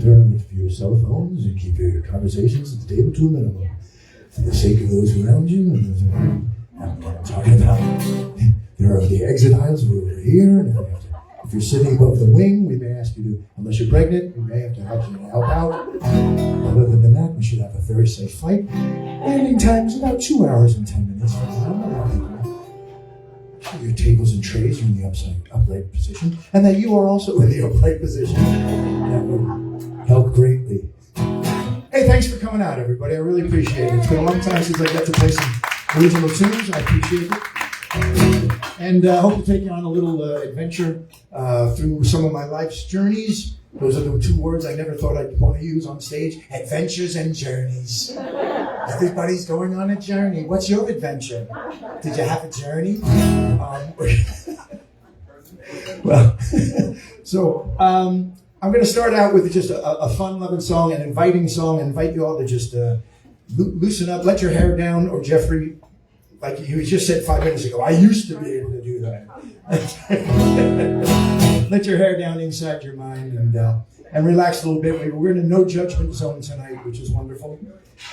keep your cell phones and keep your conversations at the table to a minimum for the sake of those around you. And those I'm talking about. There are the exit aisles over here. And if you're sitting above the wing, we may ask you to, unless you're pregnant, we may have to help you help out. Other than that, we should have a very safe flight. Landing time is about 2 hours and 10 minutes from now. Your tables and trays are in the upright position, and that you are also in the upright position. That would help greatly. Hey, thanks for coming out, everybody. I really appreciate it. It's been a long time since I got to play some original tunes. I appreciate it. And I hope to take you on a little adventure through some of my life's journeys. Those are the two words I never thought I'd want to use on stage. Adventures and journeys. Everybody's going on a journey. What's your adventure? Did you have a journey? I'm going to start out with just a fun-loving song, an inviting song, and invite you all to just loosen up, let your hair down, or Jeffrey, like you just said 5 minutes ago, I used to be able to do that. Let your hair down inside your mind and relax a little bit. We're in a no judgment zone tonight, which is wonderful.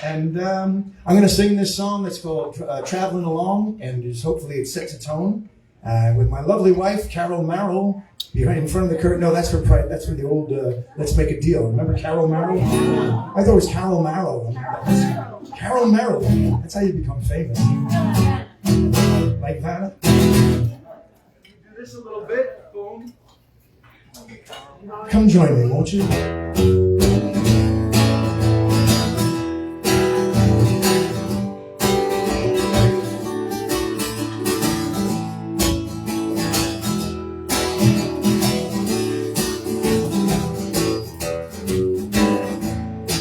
And I'm going to sing this song that's called Traveling Along, and hopefully it sets a tone. With my lovely wife, Carol Merrill, behind in front of the curtain. No, that's for the old Let's Make a Deal. Remember Carol Merrill? I thought it was Carol Merrill. Carol Merrill. That's how you become famous. Like that. Do this a little bit. Boom. Come join me, won't you?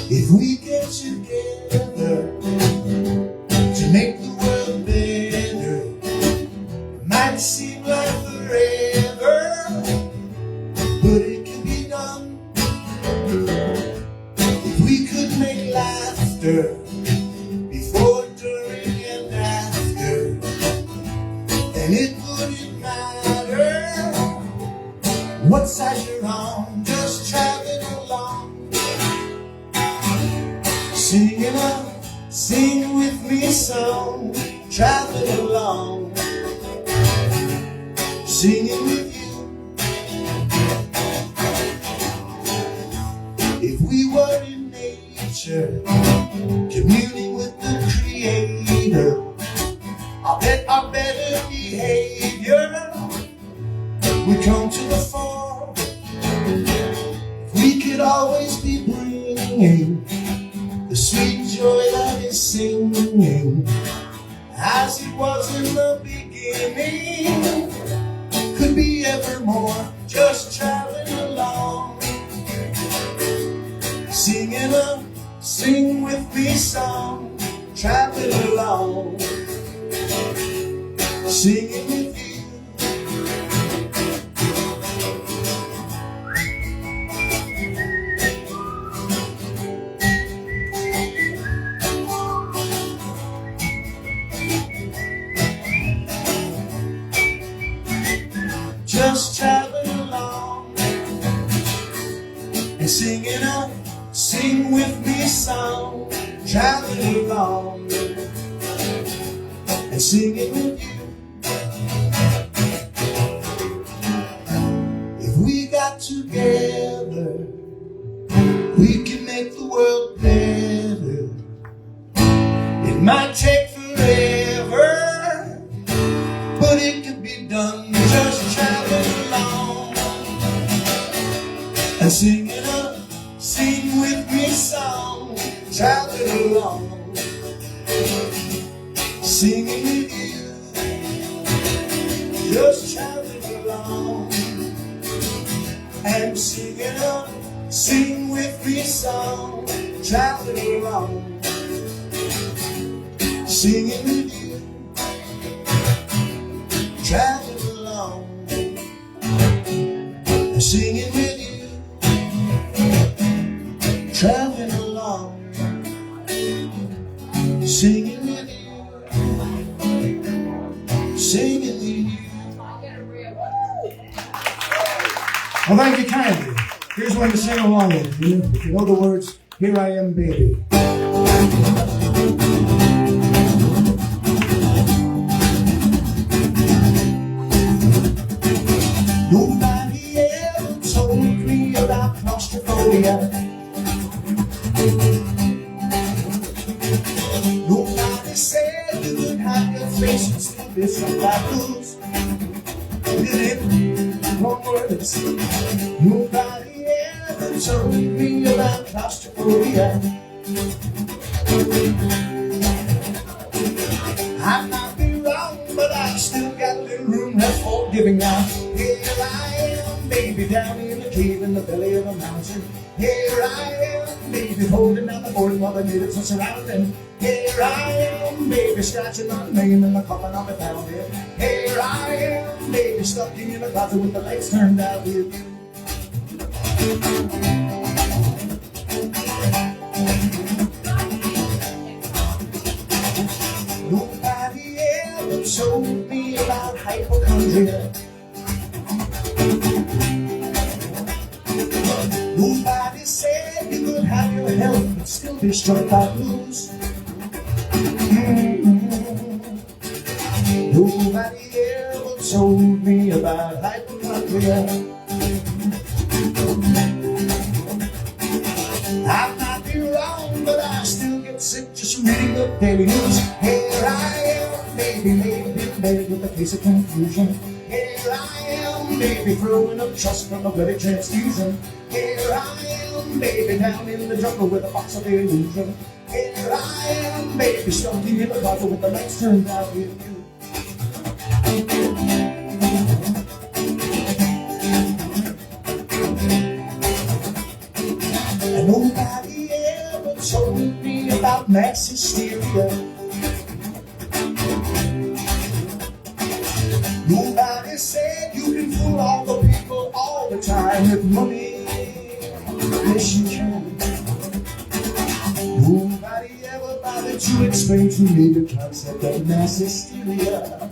If we get together to make the world better, it might seem like forever, but it can be done. If we could make laughter before, during, and after, then it wouldn't matter what side you're on, just traveling along. Singing up, sing with me song, traveling along, singing with you. If we were in nature, communing with the Creator, I bet our better behavior would come to the fore. If we could always be bringing the sweet joy that is singing, as it was in the beginning, could be evermore, just traveling along. Singing a sing with me song, traveling along, singing with you. Just traveling along and singing a sing with me song, traveling along and singing with you. If we got together, we can make the world better. It might take forever, but it could be done. Just traveling along and singing a sing with me song, traveling along, singing with you, just traveling along and singing a sing with me song, traveling along, singing with you, traveling along and singing with you, traveling along, singing with you, singing with you. Well, thank you kindly. Here's one to sing along with. If you know the words, Here I Am, Baby. Nobody ever told me about claustrophobia. Nobody said you could have your face and still be some bad blues. Did it? Wrong words. Nobody ever told me about claustrophobia. I might be wrong, but I still got a little room left for giving out. Here I am, baby, down in the cave in the belly of a mountain. Here I am, baby, holding down the board while the natives are surrounding. Here I am, baby, scratching my name in the coffin of a pound. Here I am, baby, stuck in the closet with the lights turned out with you. Nobody ever told me about hypochondria. Nobody said you could have your health but still be struck by blues. Nobody ever told me about hypochondria. I might be wrong, but I still get sick just reading the daily news. Here I am, baby, laying in bed with a case of confusion. Here I am, baby, throwing up trust from a bloody transfusion. Here I am, baby, down in the jungle with a box of illusion. Here I am, baby, stuck in the closet with the lights turned out with you. And nobody ever told me about mass hysteria. Nobody said you can fool all the people all the time with money. Yes, you can. Nobody ever bothered to explain to me the concept of mass hysteria.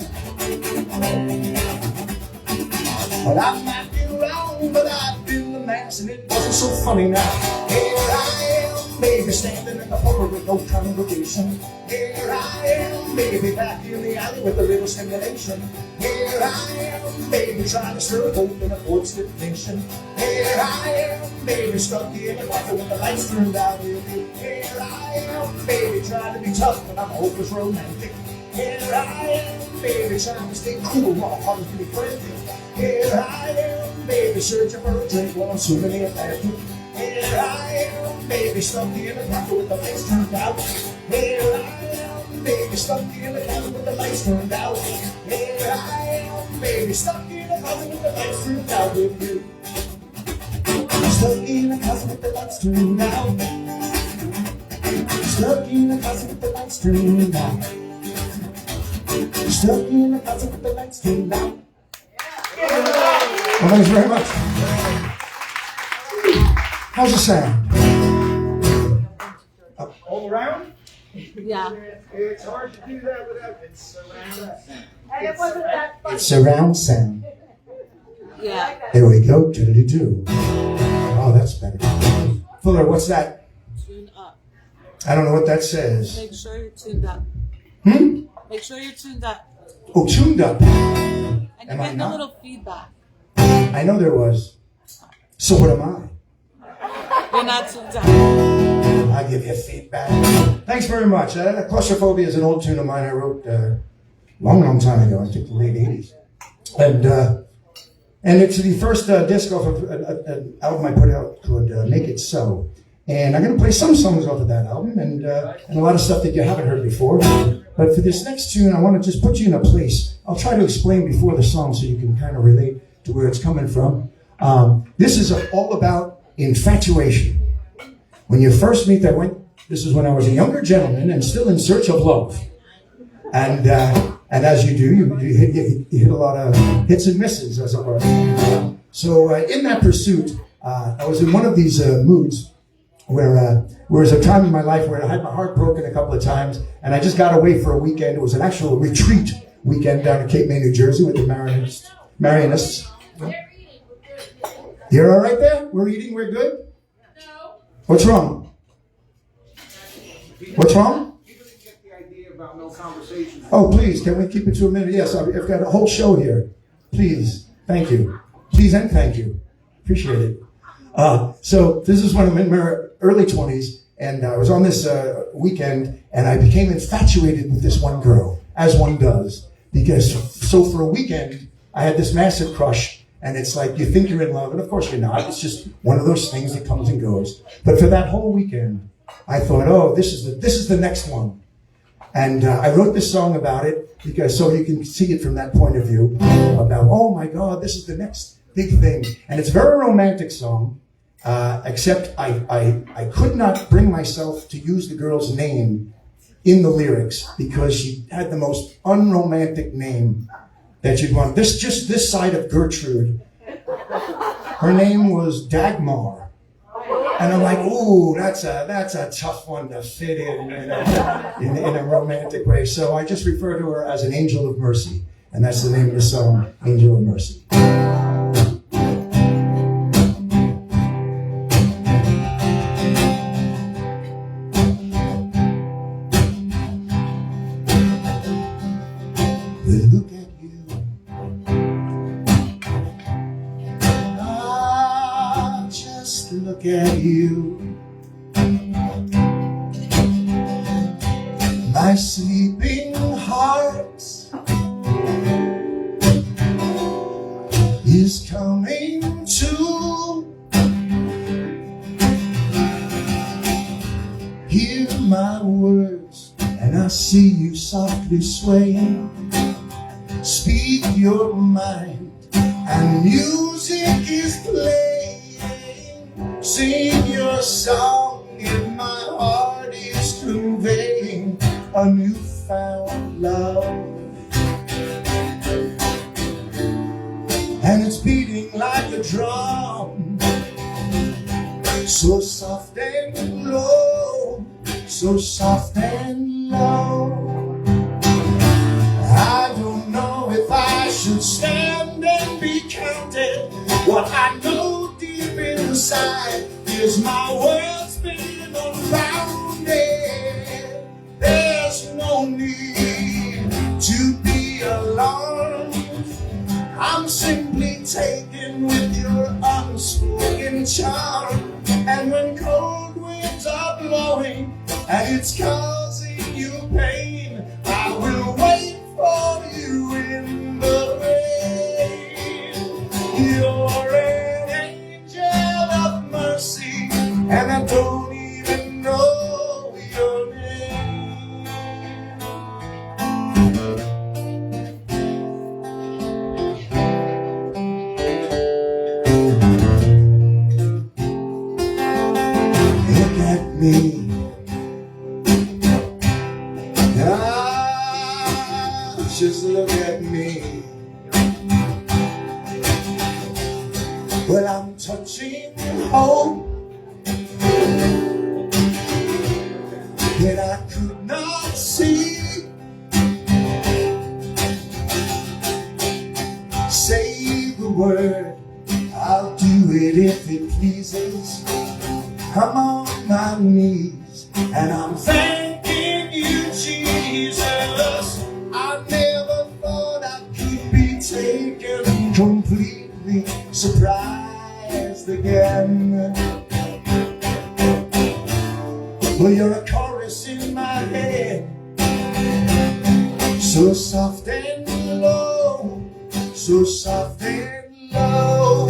But I might be wrong, but I've been the mass and it wasn't so funny now. Here I am, baby, standing in the pulpit with no congregation. Here I am, baby, back in the alley with a little stimulation. Here I am, baby, trying to stir hope in a poor-stiff nation. Here I am, baby, stuck in the water with the lights turned out. Here I am, baby, trying to be tough, but I'm a hopeless romantic. Here I am, baby, trying to stay cool while my heart's really frantic. Here I am, baby, searching for a drink while I'm swimming in Atlantic. Here I am, baby, stuck in the water with the lights turned out. Here I am, baby, stuck in the water with the lights turned out. Here I am, baby, stuck in the closet with the lights turned out with you. Stuck in the closet with the lights turned out. Stuck in the closet with the lights turned out. Stuck in the closet with the lights turned out. Well, thanks very much. How's the sound? All around? Yeah. It's hard to do that without it surround sound. And it wasn't that fun. It's surround sound. Yeah. There we go. Do-do-do-do. Oh, that's better. Fuller, what's that? Tune up. I don't know what that says. Make sure you're tuned up. Make sure you're tuned up. Oh, tuned up. And you're Am I getting a not? little feedback. I know there was. So what am I? You're not tuned up. I'll give you feedback. Thanks very much. Claustrophobia is an old tune of mine I wrote long time ago. I think the late 80s. And it's the first disc off of an album I put out called Make It So. And I'm going to play some songs off of that album and a lot of stuff that you haven't heard before. But for this next tune, I want to just put you in a place. I'll try to explain before the song so you can kind of relate to where it's coming from. This is all about infatuation. When you first meet this is when I was a younger gentleman and still in search of love. And as you do, you hit a lot of hits and misses, as it were. So in that pursuit, I was in one of these moods where there was a time in my life where I had my heart broken a couple of times, and I just got away for a weekend. It was an actual retreat weekend down in Cape May, New Jersey with the Marianists. You're all right there? We're eating, we're good? No. What's wrong? What's wrong? People didn't get the idea about no conversation. Oh, please, can we keep it to a minute? Yes, I've got a whole show here. Please, thank you. Please and thank you. Appreciate it. So this is when I'm in my early 20s, and I was on this weekend, and I became infatuated with this one girl, as one does. Because, so for a weekend, I had this massive crush, and it's like, you think you're in love, and of course you're not. It's just one of those things that comes and goes. But for that whole weekend, I thought, oh, this is the next one. And I wrote this song about it, because so you can see it from that point of view, about, oh my God, this is the next big thing. And it's a very romantic song, except I could not bring myself to use the girl's name in the lyrics, because she had the most unromantic name that you'd want. Just this side of Gertrude. Her name was Dagmar. And I'm like, ooh, that's a tough one to fit in a romantic way. So I just refer to her as an angel of mercy. And that's the name of the song, Angel of Mercy. Look at you. Ah, just look at you. My sleeping heart is coming to. Hear my words, and I see you softly swaying. Speak your mind, and music is playing. Sing your song, and my heart is conveying a newfound love. And it's beating like a drum, so soft and low, so soft and low. I don't know if I should stand and be counted. What I know deep inside is my world's been unfounded. There's no need to be alarmed. I'm simply taken with your unspoken charm. And when cold winds are blowing and it's causing you pain, I will wait for you in the rain. You're an angel of mercy, and I don't even know your name. Look at me. Just look at me. Well, I'm touching hope that I could not see. Say the word, I'll do it if it pleases. I'm on my knees and I'm thanking you, Jesus. I never thought I could be taken completely surprised again. Well, you're a chorus in my head, so soft and low, so soft and low.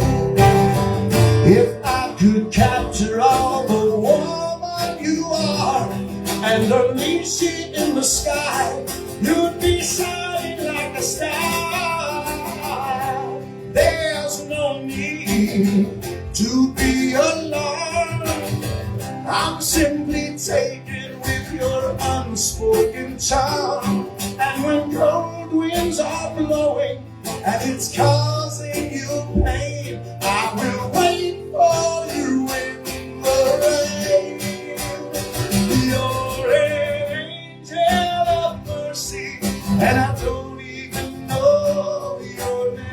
If I could capture all the woman you are and unleash it in the sky, you'd be shining like a star. There's no need to be alarmed. I'm simply taken with your unspoken charm. And when cold winds are blowing and it's causing you pain, I will wait for you in the rain. You're an angel of mercy, and I don't even know your name.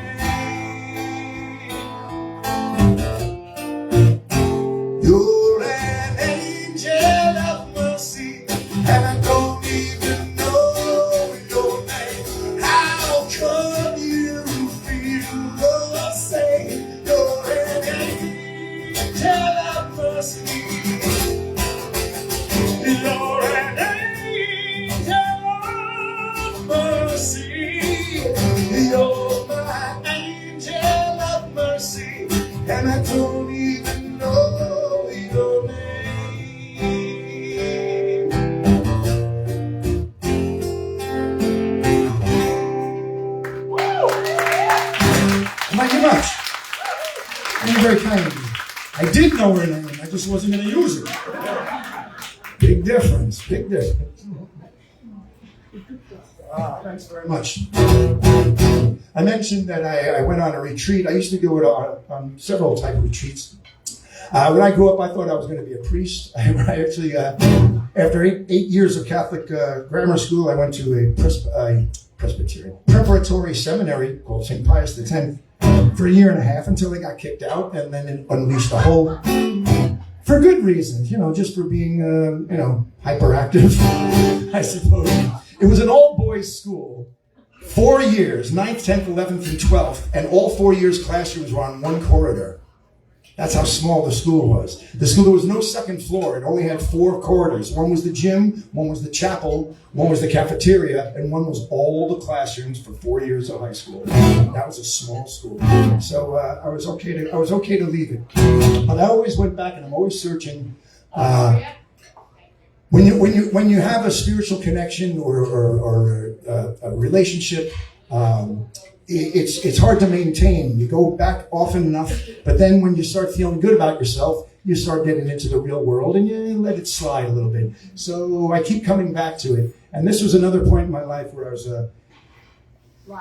know her name. I just wasn't going to use it. Big difference. Big difference. Thanks very much. I mentioned that I went on a retreat. I used to go on several type of retreats. When I grew up, I thought I was going to be a priest. I actually, after eight years of Catholic grammar school, I went to a Presbyterian preparatory seminary called St. Pius X for a year and a half until I got kicked out, and then it unleashed a whole, for good reasons, just for being, hyperactive, I suppose. It was an all-boys school, 4 years, 9th, 10th, 11th, and 12th, and all 4 years classrooms were on one corridor. That's how small the school was. The school, there was no second floor. It only had 4 corridors. One was the gym, one was the chapel, one was the cafeteria, and one was all the classrooms for 4 years of high school. That was a small school. So I was okay to leave it. But I always went back, and I'm always searching. When you have a spiritual connection or a relationship, it's hard to maintain. You go back often enough, but then when you start feeling good about yourself, you start getting into the real world and you let it slide a little bit. So I keep coming back to it. And this was another point in my life where I was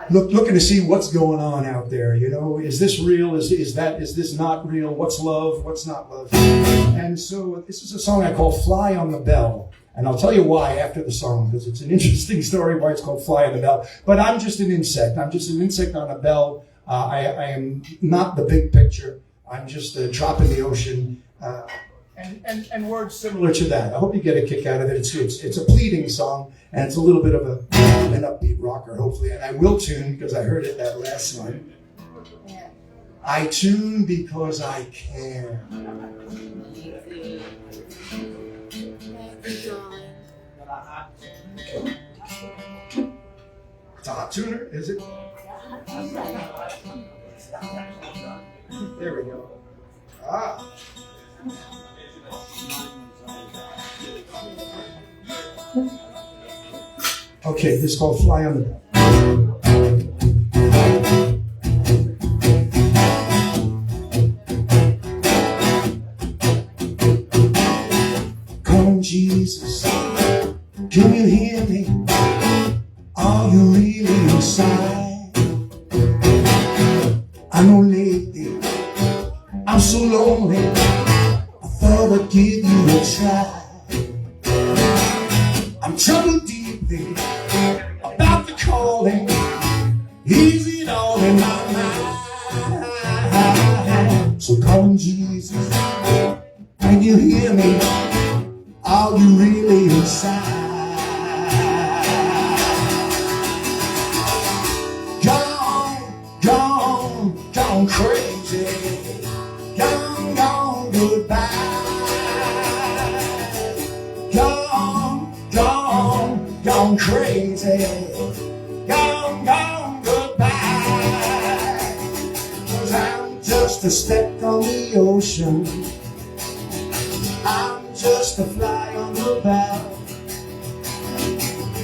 looking to see what's going on out there. Is this real? Is this not real? What's love? What's not love? And so this is a song I call Fly on the Bell. And I'll tell you why after the song, because it's an interesting story why it's called Fly on the Bell. But I'm just an insect. I'm just an insect on a bell. I am not the big picture. I'm just a drop in the ocean. And words similar to that. I hope you get a kick out of it. It's a pleading song, and it's a little bit of an upbeat rocker, hopefully. And I will tune, because I heard it that last night. I tune because I can. It's a hot tuner, is it? There we go. Okay, this is called Fly on the Bell. Jesus, can you hear me? Are you really inside? I know lately I'm so lonely, I thought I'd give you a try. I'm troubled deeply about the calling, is it all in my mind? So calling Jesus, can you hear me? Are you really inside? Gone crazy. Gone goodbye. Gone crazy. Gone goodbye. 'Cause I'm just a speck on the ocean. I'm just a fly on the bow.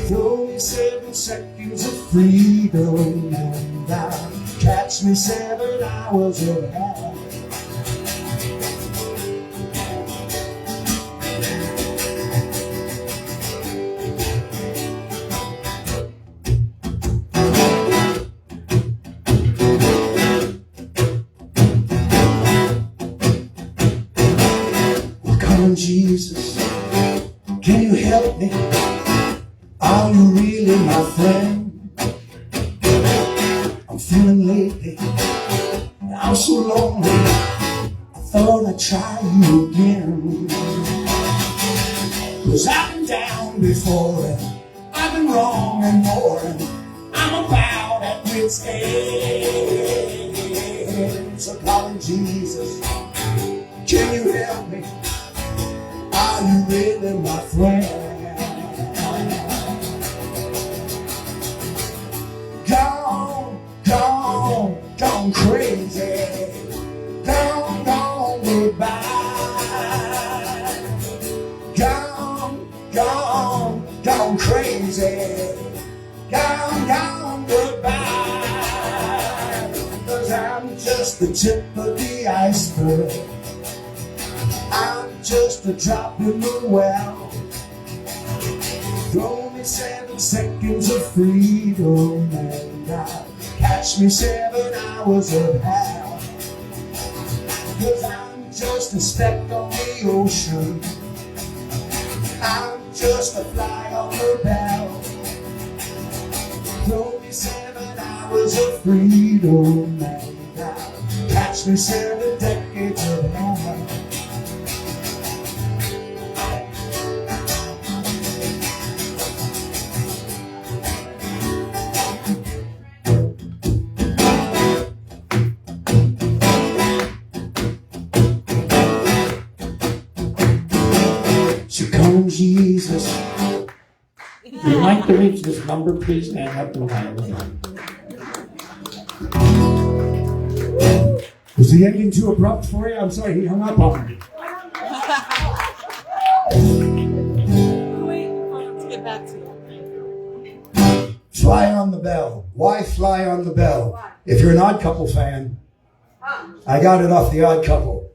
Throw me 7 seconds of freedom and I'll catch me 7 hours of hell. Jesus, can you help me? Are you really my friend? I'm feeling lately, I'm so lonely, I thought I'd try you again. 'Cause I've been down before and I've been wrong and more, and I'm about at wit's end. So calling Jesus, can you help me? Are you really my friend? Gone crazy. Gone goodbye. Gone crazy. Gone goodbye. 'Cause I'm just the tip of the iceberg. just a drop in the well. Throw me 7 seconds of freedom and I'll catch me 7 hours of hell. 'Cause I'm just a speck on the ocean, I'm just a fly on the bell. Throw me 7 hours of freedom and I'll catch me 7 decades of hell. So come Jesus. If you'd like to reach this number, please stand up and line up. Was the ending too abrupt for you? I'm sorry, he hung up on me. Wait for him to get back to you. Fly on the bell. Why fly on the bell? If you're an Odd Couple fan, I got it off the Odd Couple.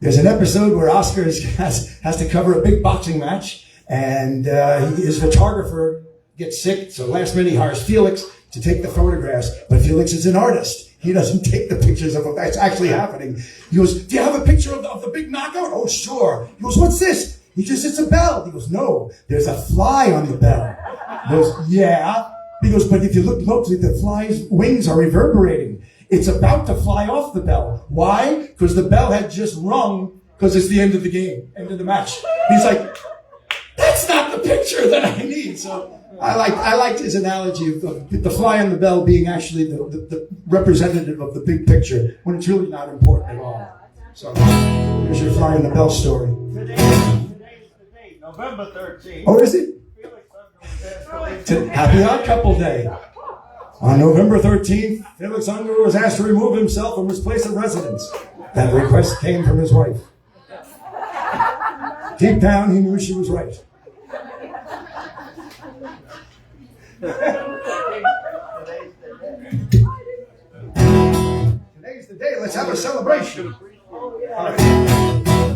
There's an episode where Oscar has to cover a big boxing match, and his photographer gets sick, so last minute he hires Felix to take the photographs, but Felix is an artist. He doesn't take the pictures of what's actually happening. He goes, do you have a picture of the big knockout? Oh, sure. He goes, what's this? He just, it's a bell. He goes, no, there's a fly on the bell. He goes, yeah. He goes, but if you look closely, the fly's wings are reverberating. It's about to fly off the bell. Why? Because the bell had just rung, because it's the end of the game, end of the match. He's like, that's not the picture that I need. So I liked his analogy of the fly on the bell being actually the representative of the big picture, when it's really not important at all. So here's your fly on the bell story. Today's the date, November 13th. Oh, is it? Felix Unger Happy Odd Couple Day. On November 13th, Felix Unger was asked to remove himself from his place of residence. That request came from his wife. Deep down, he knew she was right. Today's the day. Let's have a celebration.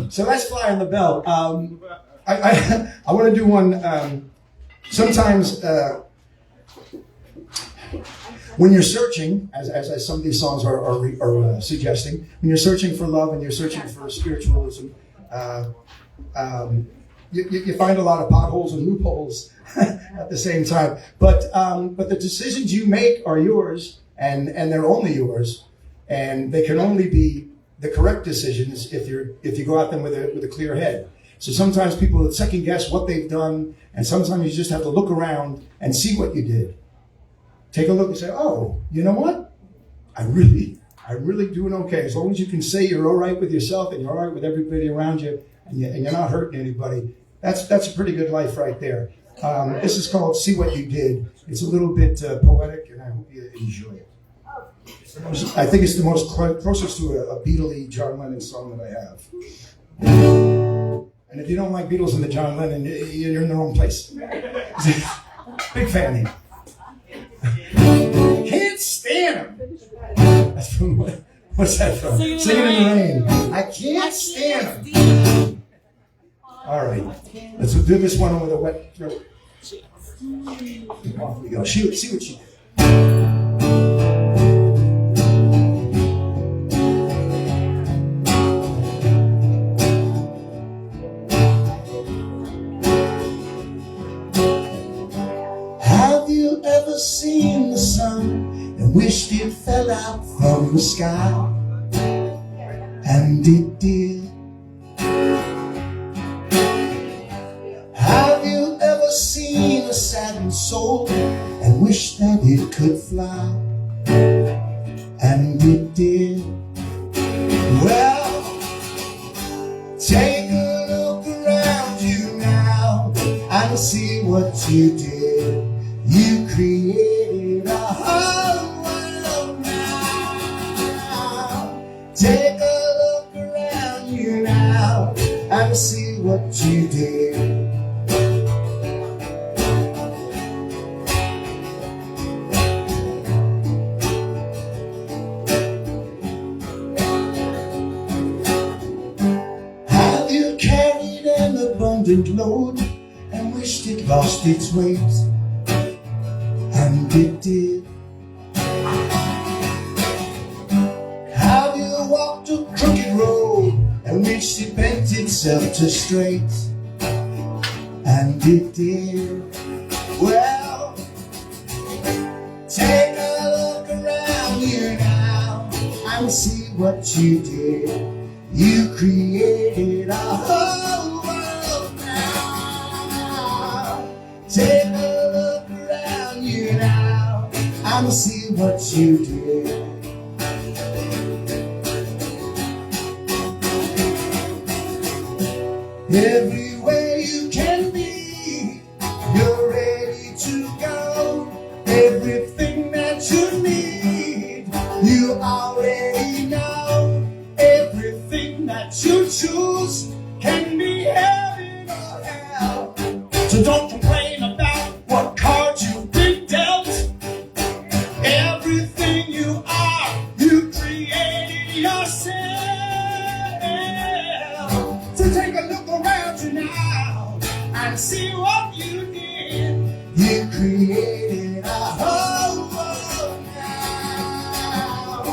So let's fly on the bell. I want to do one. Sometimes when you're searching, as some of these songs are suggesting, when you're searching for love and you're searching for spiritualism, you find a lot of potholes and loopholes at the same time. But the decisions you make are yours, and they're only yours, and they can only be the correct decisions if you go at them with a clear head. So sometimes people second guess what they've done, and sometimes you just have to look around and see what you did. Take a look and say, oh, you know what? I'm really doing okay. As long as you can say you're all right with yourself and you're all right with everybody around you, and you're not hurting anybody, that's a pretty good life right there. This is called See What You Did. It's a little bit poetic, and I hope you enjoy it. I think it's the most closest to a Beatle-y John Lennon song that I have. And if you don't like Beatles and the John Lennon, you're in the wrong place. Big fan here. Can't stand him. That's from what's that from? Singing in the Rain. I can't stand him. All right, let's do this one with a wet throat. Off we go. See what she did. Have you ever seen the sun and wished it fell out from the sky? And it did. Have you ever seen a saddened soul and wished that it could fly? And it did. Well, take a look around you now and see what you did. You created a whole world now. Take a look around you now and see what you did. Have you couldn't load and wished it lost its weight, and it did. Have you walked a crooked road and wished it bent itself to straight, and it did? Well, take a look around you now and see what you did. You created a whole world now. Take a look around you now and see what you did. Everywhere you can be, you're ready to go. Everything that you need, you already know. Everything that you choose can be heaven or hell. So don't complain about what cards you've been dealt. Everything you are, you created yourself. So take a look around you now and see what you did. You created a whole world now.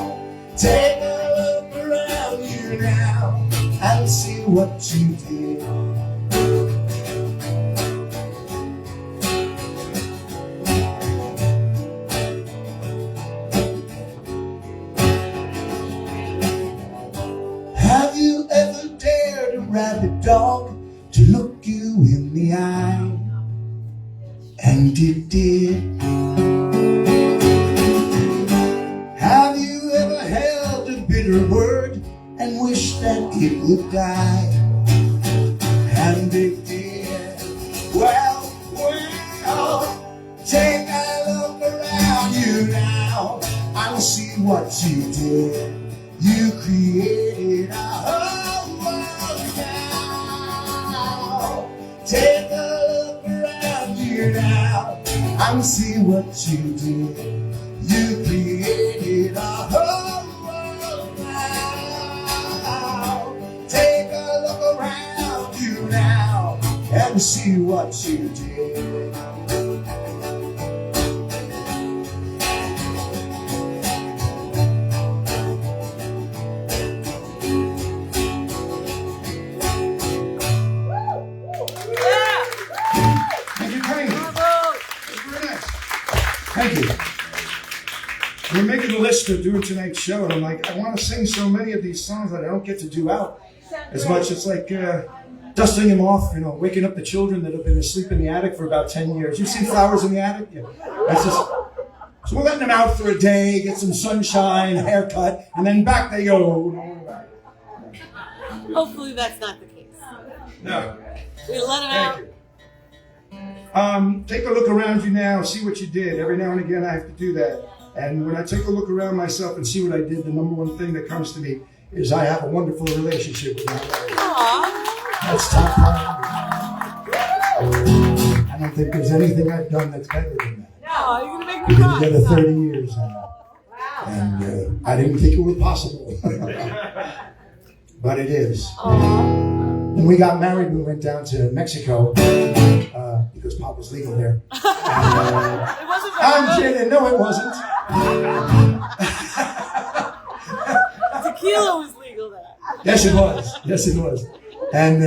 Take a look around you now and see what you did. Have you ever dared a rabid dog to look you in the eye? And it did. Have you ever held a bitter word and wished that it would die? And it did. Well, take a look around you now and see what you did. You created a whole world now. Take a look around you now and see what you did. You created a whole world now. Take a look around you now and see what you did. Thank you. We're making a list to do tonight's show, and I'm like, I want to sing so many of these songs that I don't get to do out as much. It's like dusting them off, you know, waking up the children that have been asleep in the attic for about 10 years. You've seen Flowers in the Attic? Yeah. That's just, so we're letting them out for a day, get some sunshine, a haircut, and then back they go. Hopefully that's not the case. No. We let them Thank out. you. Take a look around you now, see what you did. Every now and again I have to do that. And when I take a look around myself and see what I did, the number one thing that comes to me is I have a wonderful relationship with my wife. Aww. That's top priority. I don't think there's anything I've done that's better than that. No, you're going to make me We've been cry. together 30 years now. And I didn't think it was possible. But it is. Aww. When we got married, we went down to Mexico because Pop was legal there. And, It wasn't very I'm good. kidding. No, it wasn't. Tequila was legal there. Yes, it was. Yes, it was. And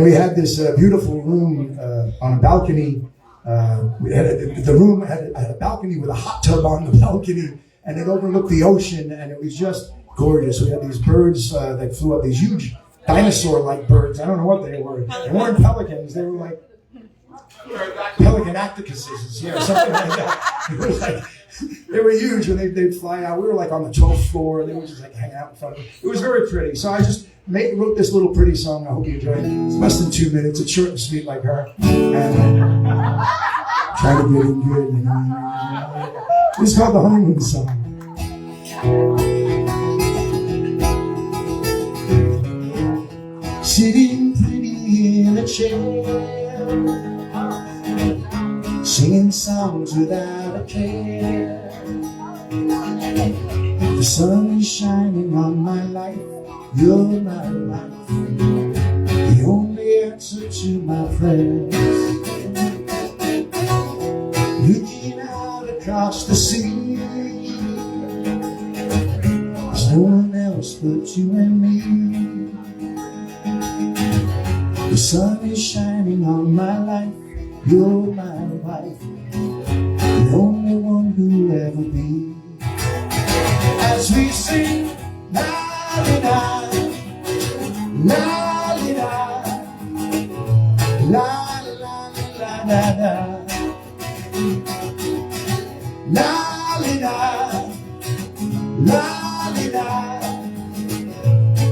we had this beautiful room on a balcony. The room had a balcony with a hot tub on the balcony, and it overlooked the ocean, and it was just gorgeous. We had these birds that flew up, these huge dinosaur-like birds. I don't know what they were. They weren't pelicans. They were like pelican octopuses, something like that. It was like, they were huge when they'd fly out. We were like on the 12th floor. They were just like hanging out in front of it. It was very pretty. So I just wrote this little pretty song. I hope you enjoy it. It's less than 2 minutes. It's short and sweet like her. And try to get in good. You know. It's called the Honeymoon Song. Sitting pretty in a chair, singing songs without a care. The sun is shining on my life. You're my life, the only answer answer to my prayers. Looking out across the sea, there's no one else but you and me. The sun is shining on my life. You're my wife, the only one who'll ever be. As we sing, la-di-da, la-di-da, la-la-la-la-la-la, la-di-da, la-di-da,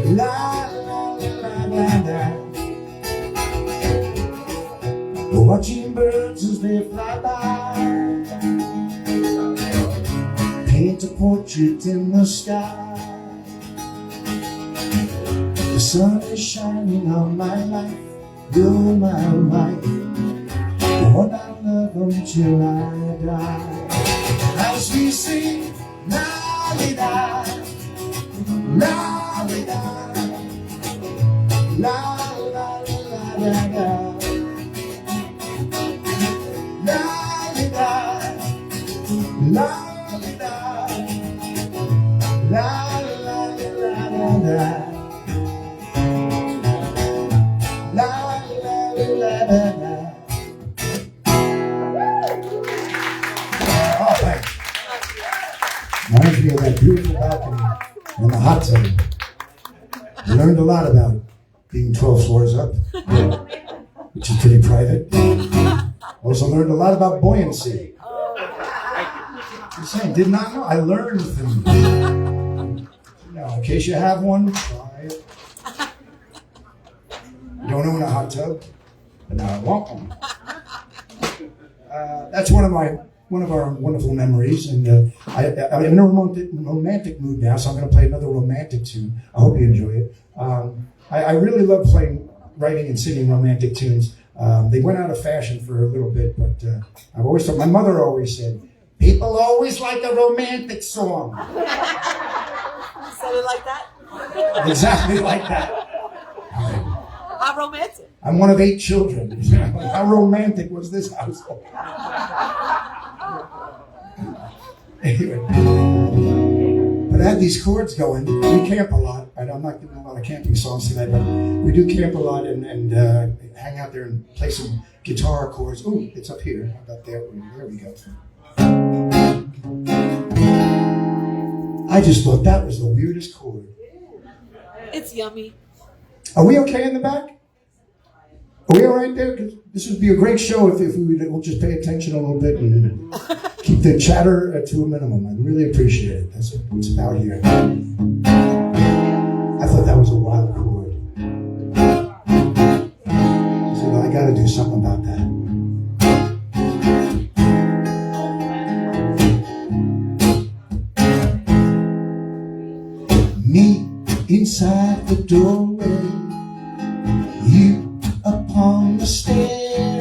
la-la-la-la-la-la. We're watching birds as they fly by, paint a portrait in the sky. The sun is shining on my life. You're my wife, the one I love until I die. As we sing, la-di-da, la-di-da, la-la-la-la-la-la. La la la la la la la la la la. Oh, thanks. Reminds me of that beautiful balcony and the hot tub. I learned a lot about being 12 floors up, which is pretty private. Also learned a lot about buoyancy. I'm saying, did not know. I learned things. Now, in case you have one, try it. You don't own a hot tub, but now I want one. That's one of our wonderful memories, and I'm in a romantic mood now, so I'm going to play another romantic tune. I hope you enjoy it. I really love writing and singing romantic tunes. They went out of fashion for a little bit, but I've always thought, my mother always said, people always like a romantic song. Said it like that? Exactly like that. How romantic. I'm one of 8 children. How romantic was this household? Anyway. But I had these chords going. We camp a lot. I'm not doing a lot of camping songs tonight, but we do camp a lot and hang out there and play some guitar chords. Ooh, it's up here. How about there? There we go. I just thought that was the weirdest chord. It's yummy. Are we okay in the back? Are we all right there? 'Cause this would be a great show if we would just pay attention a little bit and keep the chatter to a minimum. I'd really appreciate it. That's what it's about here. I thought that was a wild chord. So I got to do something about that. Me inside the doorway, you upon the stair,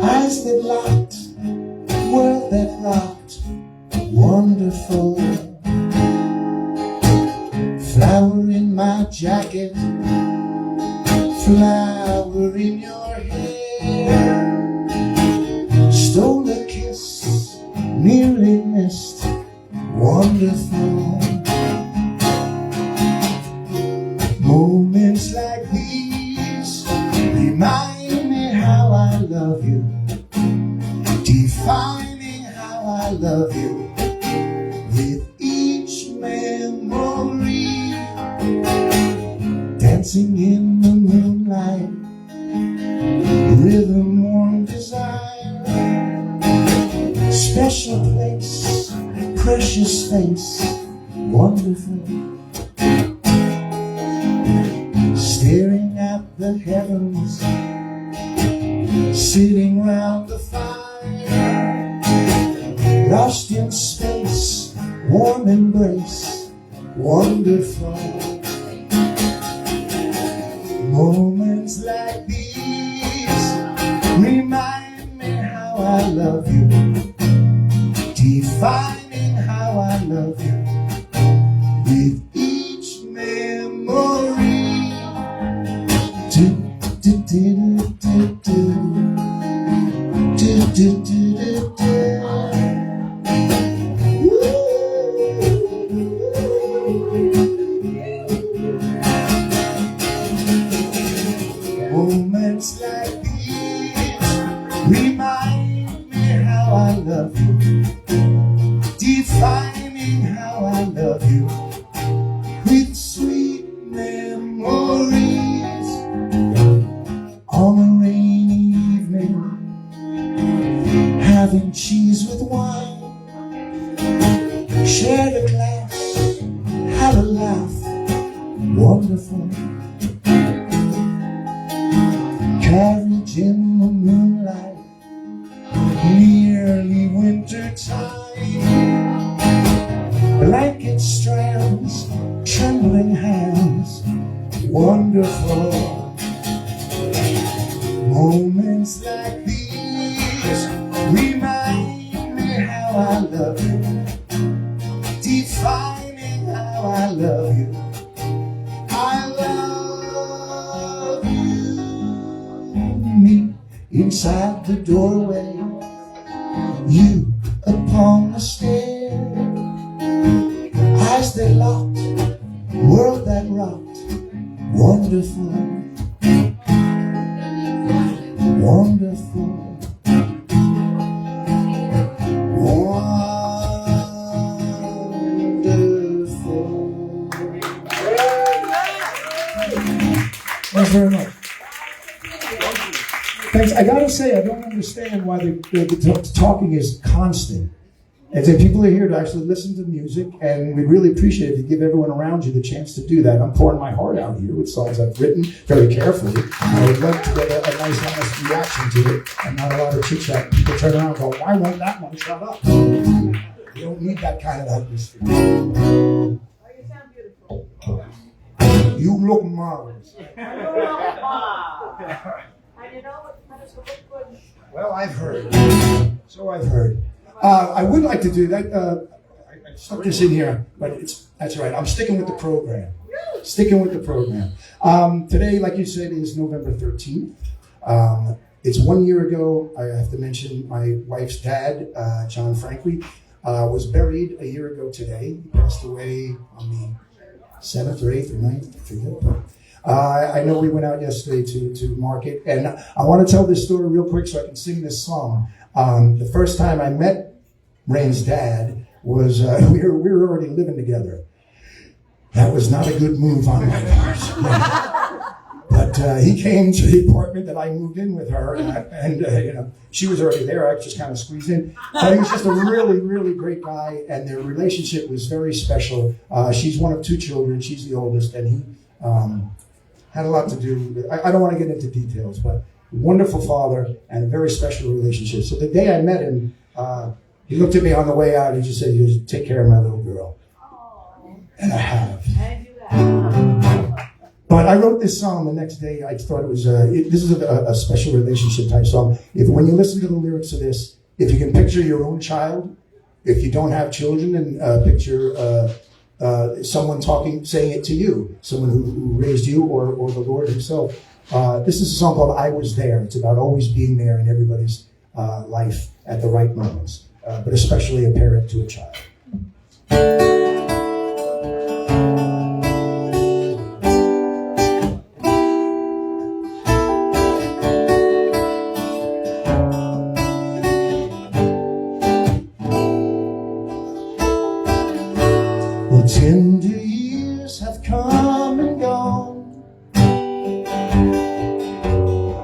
eyes that locked, world that rocked, wonderful. Flower in my jacket, flower in your hair, stole a kiss, nearly missed, wonderful. Moments like these remind me how I love you, defining how I love you with each memory, dancing in the moonlight, rhythm warm desire, special place, precious face, wonderful. Staring at the heavens, sitting round the fire, lost in space, warm embrace, wonderful. Moments like these remind me how I love you, defining how I love you with each memory, Moments like these remind me how I love you, defining how I love you with sweet memories. On a rainy evening, having cheese with wine, shared a glass, had a laugh, wonderful. Carriage in the moonlight, nearly winter time. Blanket strands, trembling hands, wonderful. Moments like these remind me how I love you, defining how I love you. I love you. Me inside the doorway, you upon the stair. Eyes that locked, world that rocked, wonderful, wonderful, wonderful. Thanks very much. Thanks. I gotta say, I don't understand why the talking is constant. And so people are here to actually listen to music, and we really appreciate it if you give everyone around you the chance to do that. I'm pouring my heart out here with songs I've written very carefully. I would love to get a nice, honest reaction to it, and not a lot of chit-chat. People turn around and go, why won't that one shut up? You don't need that kind of atmosphere. You sound beautiful. You look marvelous. Well, I've heard. So I've heard. I would like to do that. I stuck this in here, but that's all right. I'm sticking with the program. Sticking with the program. Today, like you said, is November 13th. It's 1 year ago. I have to mention my wife's dad, John Franklin, was buried a year ago today. He passed away on the 7th or 8th or 9th, I forget. I know we went out yesterday to market, and I want to tell this story real quick so I can sing this song. The first time I met Rain's dad was, we were already living together. That was not a good move on my part. But he came to the apartment that I moved in with her, and you know, she was already there. I just kind of squeezed in. But he was just a really, really great guy, and their relationship was very special. She's one of 2 children. She's the oldest, and he had a lot to do. I don't want to get into details, but wonderful father and a very special relationship. So the day I met him, he looked at me on the way out. He just said, "You take care of my little girl." And I have. But I wrote this song the next day. I thought it was, this is a special relationship type song. When you listen to the lyrics of this, if you can picture your own child, if you don't have children, and picture someone saying it to you, someone who raised you, or the Lord himself. This is a song called I Was There. It's about always being there in everybody's life at the right moments, but especially a parent to a child. Well, tender years have come and gone.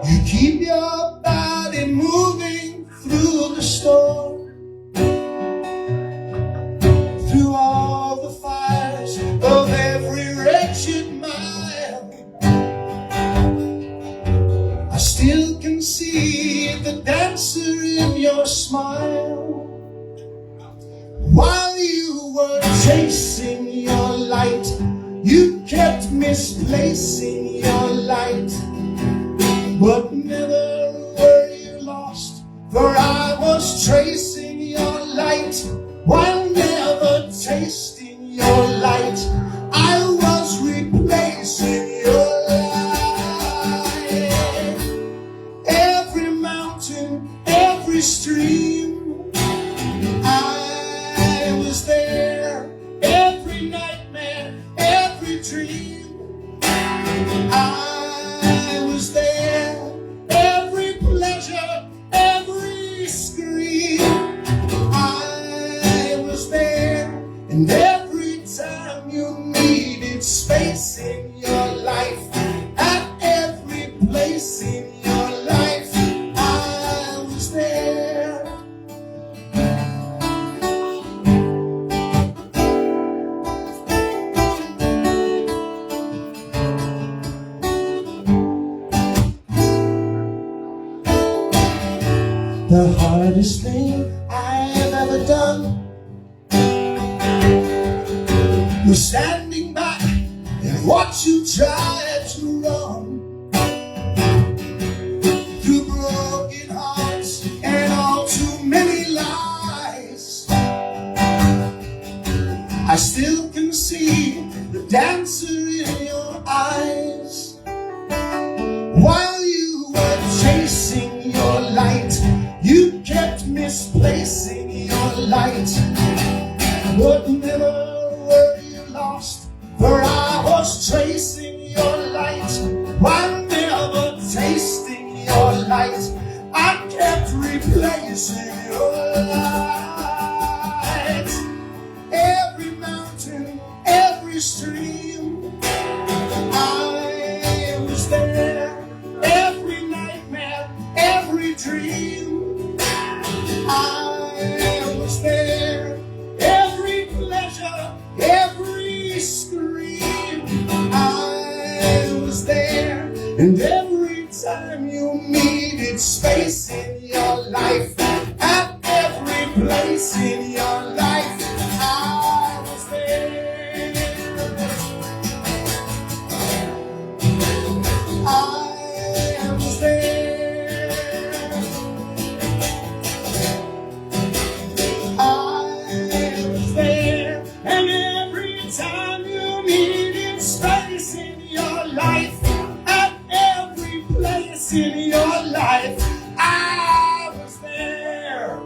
You keep your body moving through the storm, through all the fires of every wretched mile. I still can see the dancer in your smile. While you were chasing your light, you kept misplacing your light. But never were you lost, for I was tracing your light. While never tasting your light, I was replacing your light. the hardest thing I've ever done was standing back and watch you try to run through broken hearts and all too many lies. I still can see the dancer in your eyes while you were chasing your light. You kept misplacing your light, but never were you lost, for I was tracing your light while never tasting your light. I kept replacing your light. Every mountain, every stream, I was there. Every nightmare, every dream, I was there. Every pleasure, every scream, I was there. And every time you needed space in your life, at every place in your life, I was there. I was there. I was there. And every time you needed space in your life, at every place in your life, I was there.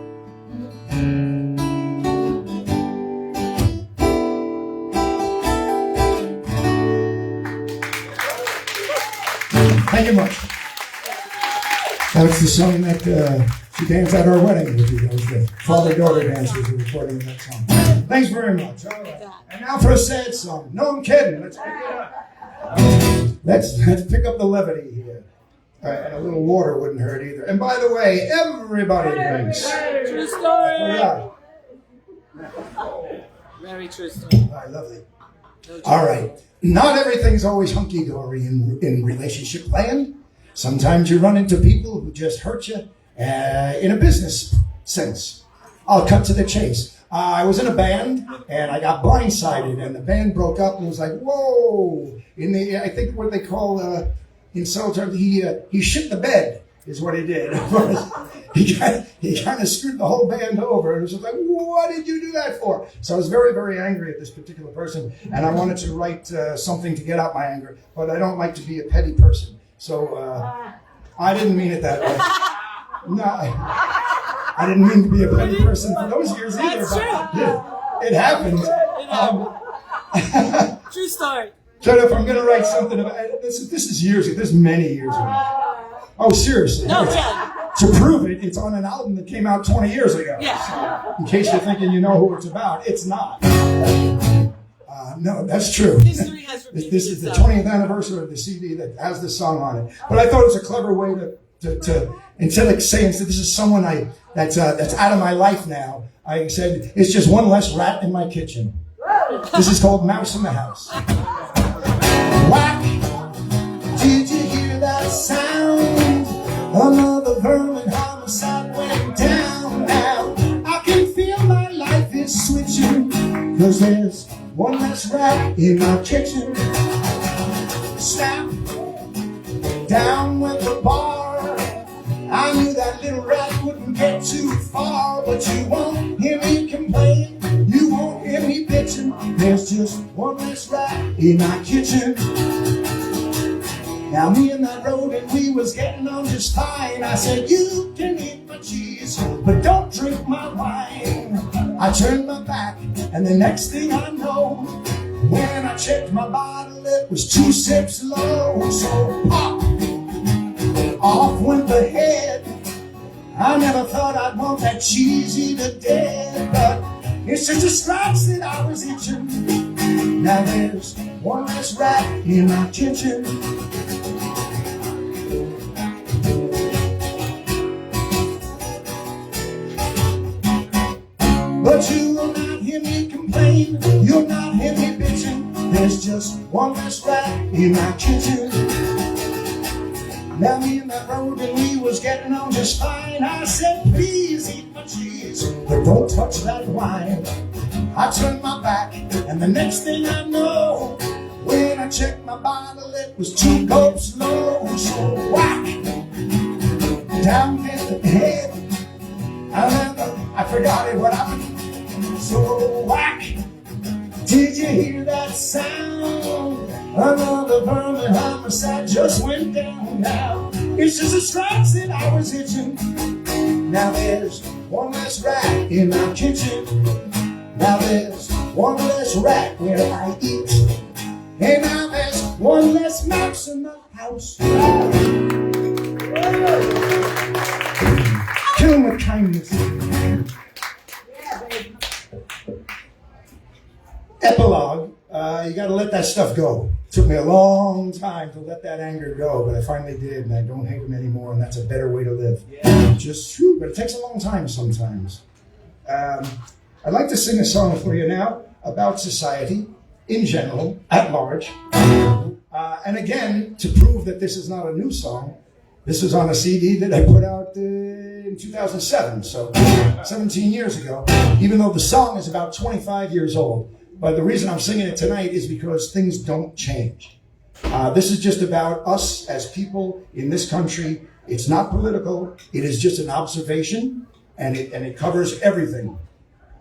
Thank you much. That was the song that she danced at our wedding with you. That was the father-daughter dance was the recording of that song. Thanks very much. All right. And now for a sad song. No, I'm kidding. Let's pick it up. Let's pick up the levity here. All right, and a little water wouldn't hurt either. And by the way, everybody drinks. True story. Yeah. Very true story. All right, lovely. All right. Not everything's always hunky-dory in relationship land. Sometimes you run into people who just hurt you in a business sense. I'll cut to the chase. I was in a band, and I got blindsided, and the band broke up, and it was like, whoa. I think what they call, in soul terms, he shit the bed, is what he did. he kind of screwed the whole band over, and it was just like, what did you do that for? So I was very, very angry at this particular person, and I wanted to write something to get out my anger, but I don't like to be a petty person. So I didn't mean it that way. No, I didn't mean to be a petty person for those years either. That's but true. it happened. True story. So if I'm going to write something about this is years ago. This is many years ago. Oh, seriously. No, yeah. To prove it, it's on an album that came out 20 years ago. Yeah. So, in case you're thinking you know who it's about, it's not. No, that's true. History has repeated This is the itself. 20th anniversary of the CD that has this song on it. But I thought it was a clever way to instead of saying that this is someone that's out of my life now, I said it's just one less rat in my kitchen. This is called Mouse in the House. Whack! Did you hear that sound? Another vermin homicide went down. Now I can feel my life is switching, 'cause there's one less rat in my kitchen. Snap! Down went the bar. I knew that little rat wouldn't get too far, but you won't hear me complain, you won't hear me bitching. There's just one less rat in my kitchen. Now me and that rode and we was getting on just fine. I said, you can eat my cheese, but don't drink my wine. I turned my back, and the next thing I know, when I checked my bottle, it was 2 sips low. So pop! Off went the head. I never thought I'd want that cheese eater dead, but it's just the scratch that I was itching. Now there's one less rat in my kitchen. But you will not hear me complain, you'll not hear me bitching. There's just one less rat in my kitchen. Now me and that road and we was getting on just fine. I said, please eat my cheese, but don't touch that wine. I turned my back, and the next thing I know, when I checked my bottle, it was 2 cups low. So whack, down in the head, I forgot it, what happened. So whack, did you hear that sound? Another vermin homicide just went down. Now it's just the stripes that I was itching. Now there's one less rat in my kitchen. Now there's one less rat where I eat. And now there's one less mouse in the house. Kill him with kindness. Epilogue. You got to let that stuff go. It took me a long time to let that anger go, but I finally did, and I don't hate him anymore, and that's a better way to live. Just, but it takes a long time sometimes. I'd like to sing a song for you now about society in general, at large. And again, to prove that this is not a new song, this is on a CD that I put out in 2007, so 17 years ago, even though the song is about 25 years old. But the reason I'm singing it tonight is because things don't change. This is just about us as people in this country. It's not political. It is just an observation, and it covers everything.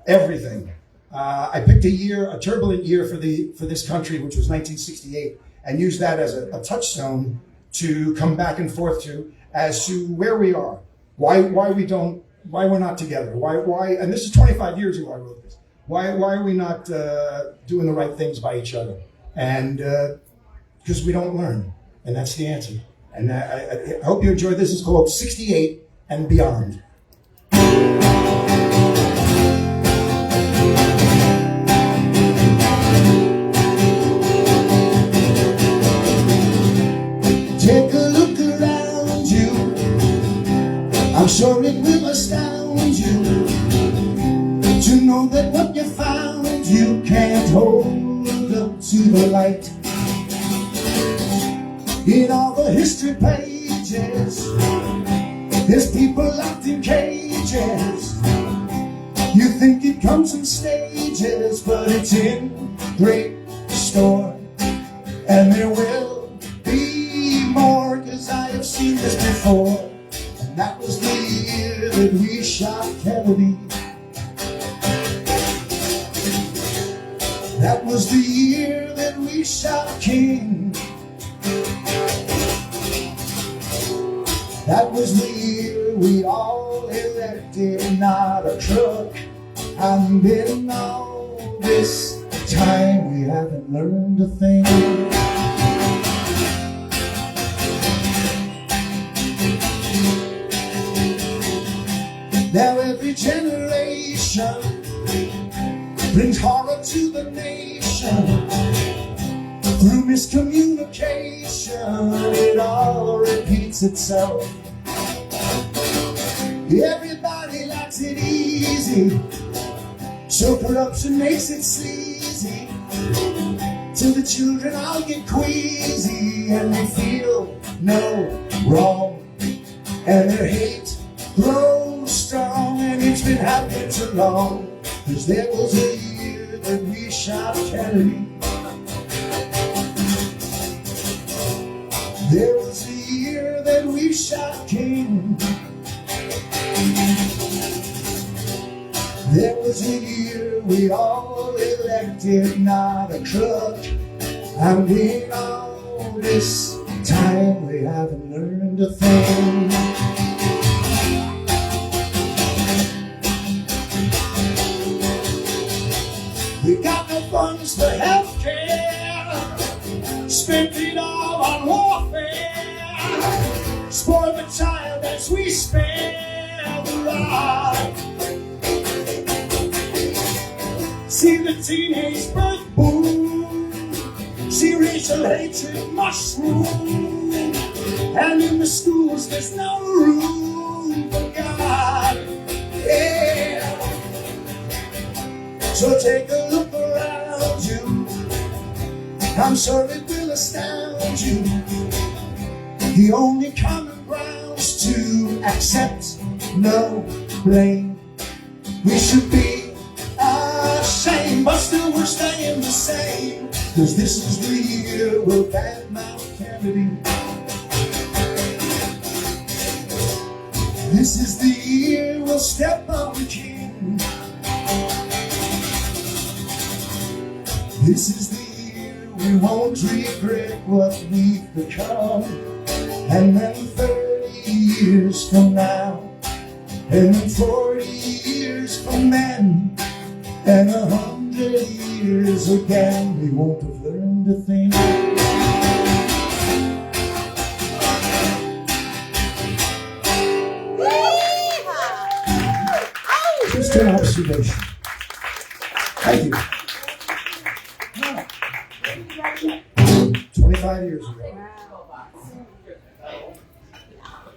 Everything. I picked a turbulent year for this country, which was 1968, and used that as a touchstone to come back and forth to as to where we are, why we're not together, why, and this is 25 years ago I wrote this. Why are we not doing the right things by each other? And because we don't learn, and that's the answer. And I hope you enjoy this. It's called 68 and Beyond. Take a look around you. I'm sure it will astound you to know that what you found you can't hold up to the light. In all the history pages, there's people locked in cages. You think it comes in stages, but it's in great store. And there will be more, 'cause I have seen this before. And that was the year that we shot Kennedy. That was the year that we shot King. That was the year we all elected not a truck. And in all this time we haven't learned a thing. Now every generation brings horror to the nation. Through miscommunication, it all repeats itself. Everybody likes it easy, so corruption makes it sleazy. Till the children all get queasy, and they feel no wrong, and their hate grows strong. And it's been happening too long, 'cause there was a year that we shot Kennedy. There was a year that we shot King. There was a year we all elected not a crook. And in all this time we haven't learned a thing. We got no funds for healthcare, spent it all on warfare, spoiled the child as we spare the rod. See the teenage birth boom, see racial hatred mushroom, and in the schools there's no room for God. Yeah. So take a look around you, I'm sure it will astound you The only common grounds to accept no blame. We should be ashamed, but still we're staying the same. Cause this is the year we'll badmouth Kennedy. This is the year we'll step on the king. This is the year we won't regret what we've become. And then 30 years from now, and then 40 years from then, and 100 years again, we won't have learned a thing. Just an observation. Thank you. 25 years ago.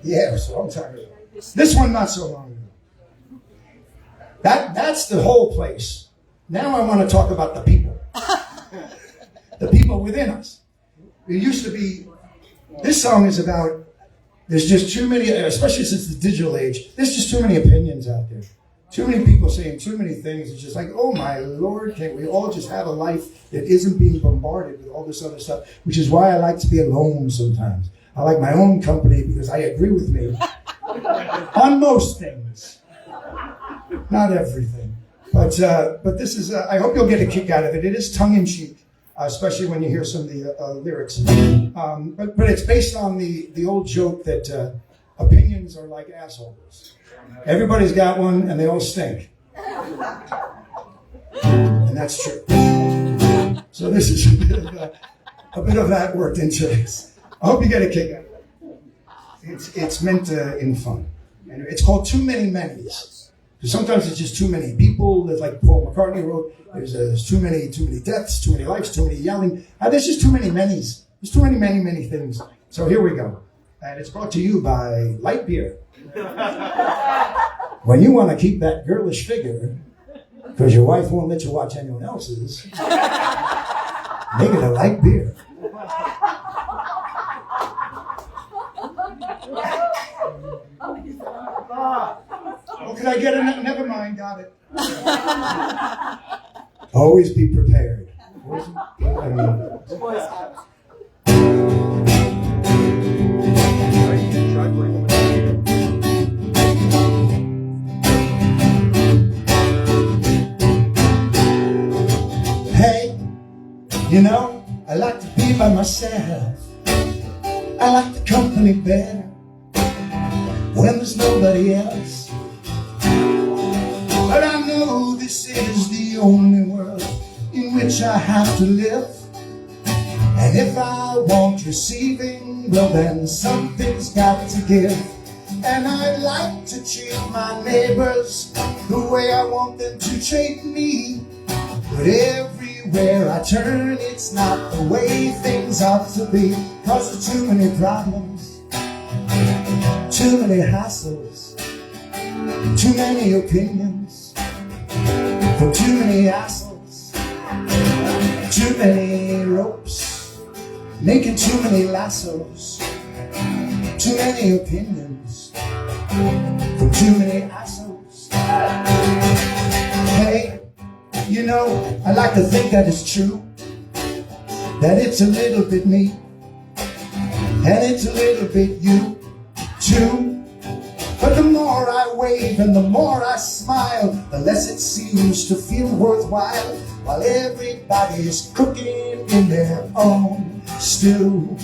Yeah, it was a long time ago. This one not so long ago. That's the whole place. Now I want to talk about the people. The people within us. It used to be, this song is about, there's just too many, especially since the digital age, there's just too many opinions out there. Too many people saying too many things. It's just like, oh my Lord, can't we all just have a life that isn't being bombarded with all this other stuff? Which is why I like to be alone sometimes. I like my own company because I agree with me on most things. Not everything. But this is, I hope you'll get a kick out of it. It is tongue-in-cheek, especially when you hear some of the lyrics. But it's based on the old joke that opinions are like assholes. Everybody's got one, and they all stink. And that's true. So this is a bit of that worked into this. I hope you get a kick out of it. It's meant in fun. And it's called Too Many Manys. Because sometimes it's just too many people. There's like Paul McCartney wrote, there's too many deaths, too many lives, too many yelling. There's just too many manys. There's too many things. So here we go. And it's brought to you by Light Beer. When you want to keep that girlish figure, because your wife won't let you watch anyone else's, make it a light beer. Oh, could I get a never mind, got it. Always be prepared. Hey, you know, I like to be by myself. I like the company better when there's nobody else. But I know this is the only world in which I have to live. And if I want receiving, well then something's got to give. And I like to treat my neighbors the way I want them to treat me. But everywhere I turn, it's not the way things ought to be. 'Cause there's too many problems, too many hassles, too many opinions, for too many assholes, too many ropes, making too many lassos, too many opinions, for too many assholes. Hey, you know, I like to think that it's true, that it's a little bit me, and it's a little bit you, too. But the more I wave and the more I smile, the less it seems to feel worthwhile, while everybody's cooking in their own stew.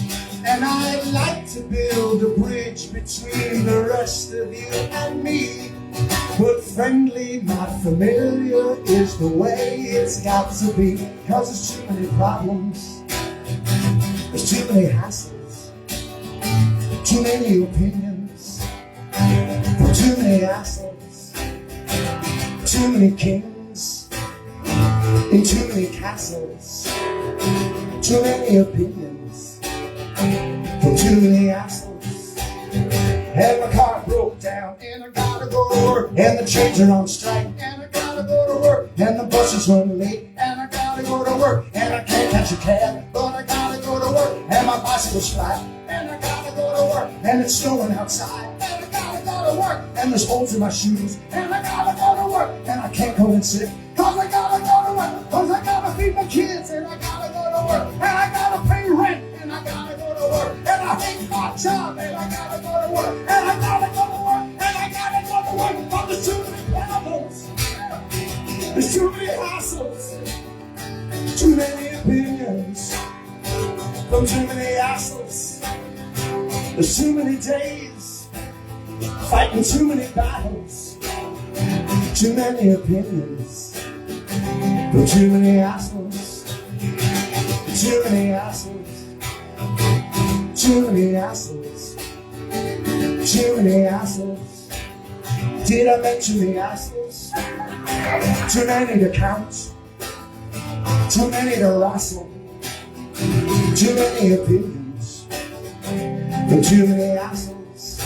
And I like to build a bridge between the rest of you and me, but friendly, not familiar, is the way it's got to be. 'Cause there's too many problems, there's too many hassles, too many opinions, for too many assholes, too many kings, in too many castles, too many opinions, for too many assholes. And my car broke down, and I gotta go to work, and the trains are on strike, and I gotta go to work, and the buses run late, and I gotta go to work, and I can't catch a cab, but I gotta go to work, and my bicycle's flat, and I gotta go to work. work, and it's snowing outside, and I gotta go to work, and there's holes in my shoes, and I gotta go to work, and I can't go in sick, cause I gotta go to work, cause I gotta feed my kids, and I gotta go to work, and I gotta pay rent, and I gotta go to work, and I hate my job, and I gotta go to work, and I gotta go to work, and I gotta go to work, but there's too many problems, there's too many hassles, too many opinions, from too many assholes. There's too many days, fighting too many battles, too many opinions, from too many assholes, too many assholes, too many assholes, too many assholes. Did I mention the assholes? Too many to count, too many to wrestle, too many opinions, from too many assholes,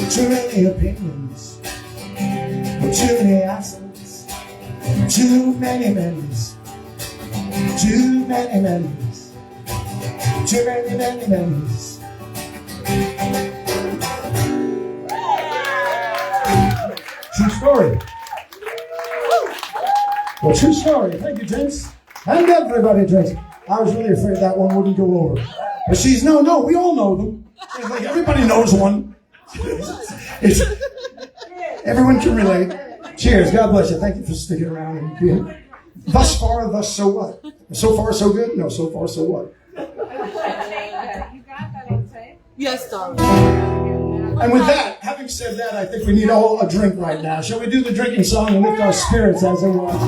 too many opinions, from too many assholes, too many memories, too many memories, too many memories. True story. Well, true story. Thank you, gents. And everybody, gents. I was really afraid that one wouldn't go over. But she's, no, we all know them. It's like everybody knows one. Everyone can relate. Cheers. God bless you. Thank you for sticking around and being. Thus far, thus so what? So far, so good? No, so far, so what? You got that, I'd say. Yes, darling. And with that, having said that, I think we need all a drink right now. Shall we do the drinking song and lift our spirits as they want?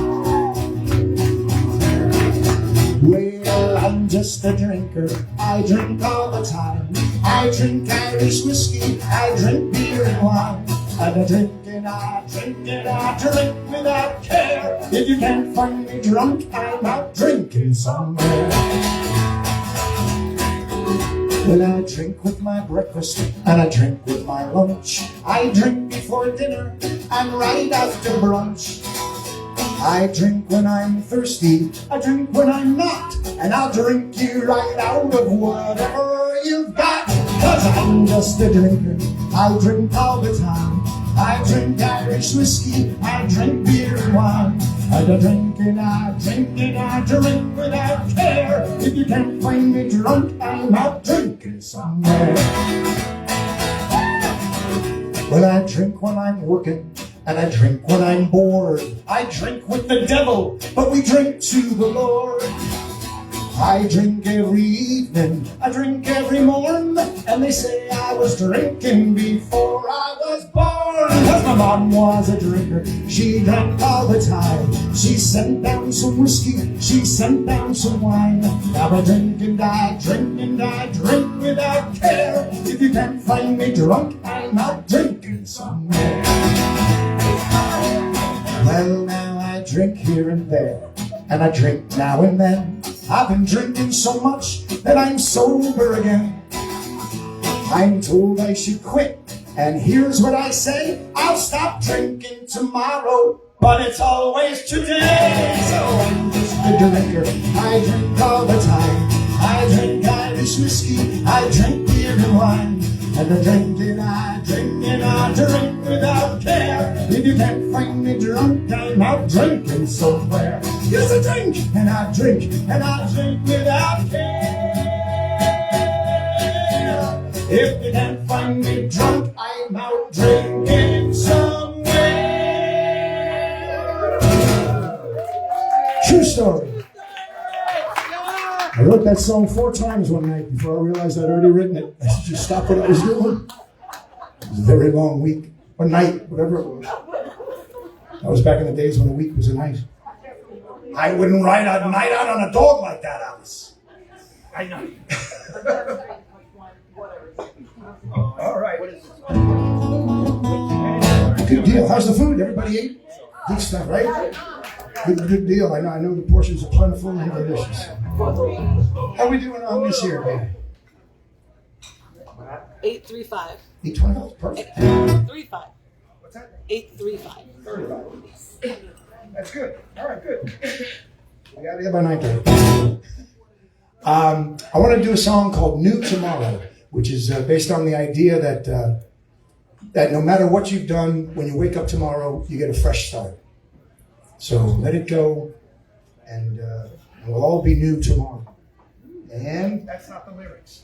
Well, I'm just a drinker. I drink all the time. I drink Irish whiskey. I drink beer and wine. And I drink and I drink and I drink without care. If you can't find me drunk, I'm out drinking somewhere. Well, I drink with my breakfast and I drink with my lunch. I drink before dinner and right after brunch. I drink when I'm thirsty, I drink when I'm not, and I'll drink you right out of whatever you've got. Cause I'm just a drinker, I drink all the time. I drink Irish whiskey, I drink beer and wine. And I drink and I drink and I drink without care. If you can't find me drunk, I'm out drinking somewhere. Well, I drink when I'm working, and I drink when I'm bored. I drink with the devil, but we drink to the Lord. I drink every evening, I drink every morn, and they say I was drinking before I was born. Cause my mom was a drinker, she drank all the time. She sent down some whiskey, she sent down some wine. Now I drink and I drink and I drink without care. If you can't find me drunk, I'm out drinking somewhere. Well, now I drink here and there, and I drink now and then. I've been drinking so much that I'm sober again. I'm told I should quit, and here's what I say: I'll stop drinking tomorrow, but it's always today. So I'm just a drinker, I drink all the time. I drink Irish whiskey, I drink beer and wine. And I drink and I drink and I drink without care. If you can't find me drunk, I'm out drinking somewhere. Yes, I drink and I drink and I drink without care. If you can't find me drunk, I'm out drinking somewhere. True story. I wrote that song 4 times one night before I realized I'd already written it. I should just stop what I was doing. It was a very long week, or night, whatever it was. That was back in the days when a week was a night. I wouldn't ride a night out on a dog like that, Alice. I know. All right. Good deal. How's the food? Everybody ate? Good stuff, right? Good deal. I know the portions are plentiful and delicious. How are we doing on this here, baby? 835. 825. Perfect. 835. What's that? 835. 35. That's good. All right, good. We got to get by 9:30. I want to do a song called New Tomorrow, which is based on the idea that no matter what you've done, when you wake up tomorrow, you get a fresh start. So let it go, and we'll all be new tomorrow. And That's not the lyrics.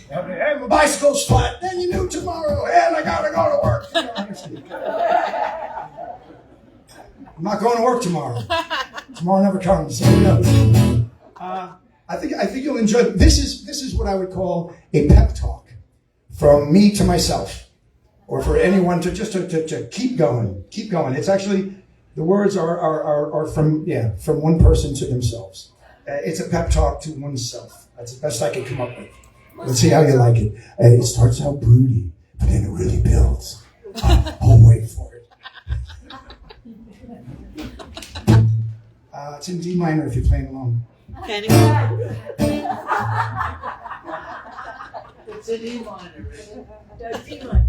hey, my bicycle's flat, then you knew tomorrow, and I gotta go to work. I'm not going to work tomorrow. Tomorrow never comes. So, I think you'll enjoy it. This is what I would call a pep talk from me to myself, or for anyone to just to keep going, keep going. It's actually, the words are from one person to themselves. It's a pep talk to oneself. That's the best I could come up with. Let's see how you like it. It starts out broody, but then it really builds. Oh, wait for it. It's in D minor if you're playing along. Kenny? It's a D minor.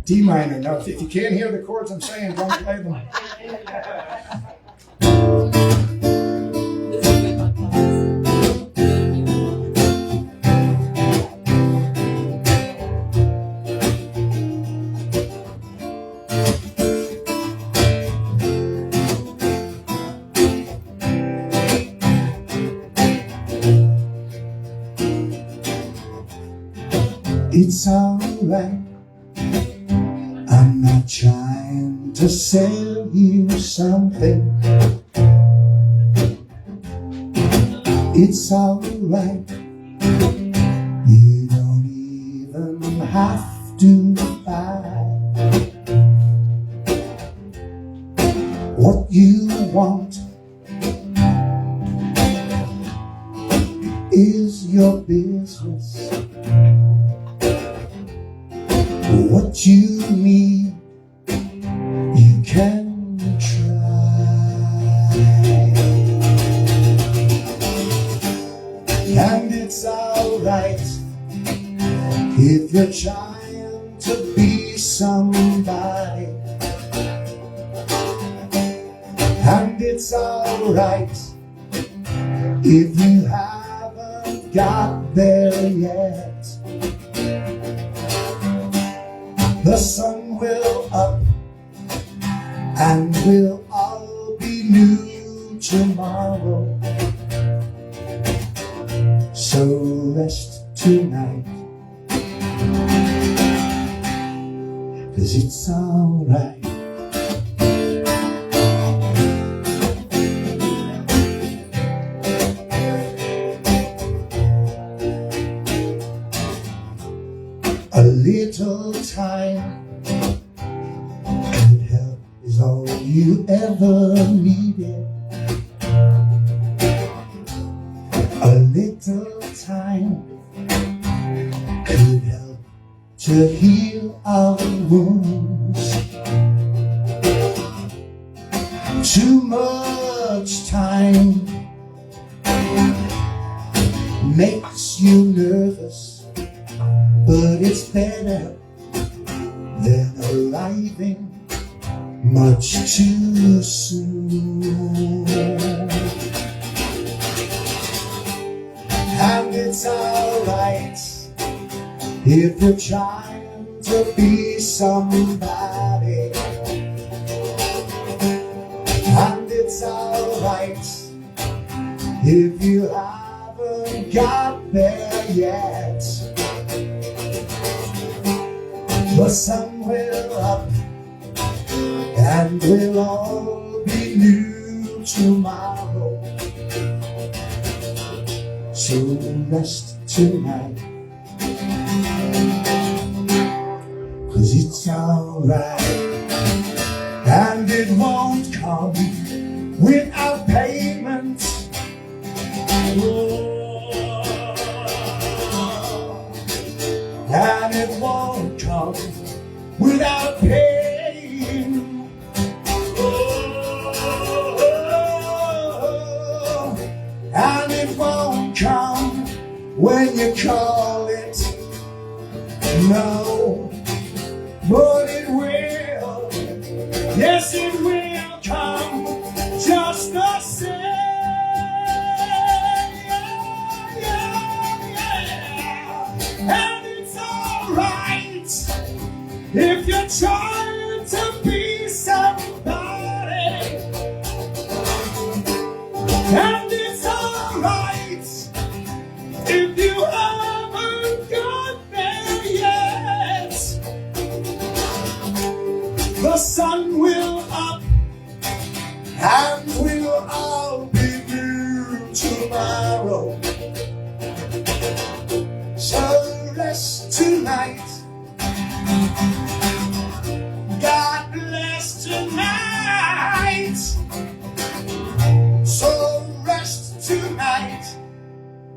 D minor. Now, if you can't hear the chords I'm saying, don't play them. This is a good one, It's alright. I'm not trying to sell you something. It's alright. You don't even have to buy what you want. Is your business. What you need, you can try. And it's alright if you're trying to be somebody. And it's alright if you haven't got there yet. The sun will up and we'll all be new tomorrow. So rest tonight, 'cause it's alright. A little time could help is all you ever needed. A little time could help to heal our wounds. Too much time makes you nervous, but it's better than arriving much too soon. And it's alright if you're trying to be somebody. And it's alright if you haven't got there yet. The sun will up and we'll all be new tomorrow. So rest tonight, 'cause it's alright. And it won't come without payment. And it won't come without pain. And it won't come when you call it. No, but it will. Yes, it will come just the same. If you're trying to be somebody, and it's alright if you haven't got there yet. The sun will up and we'll all be new tomorrow. So rest tonight. God bless tonight. So rest tonight,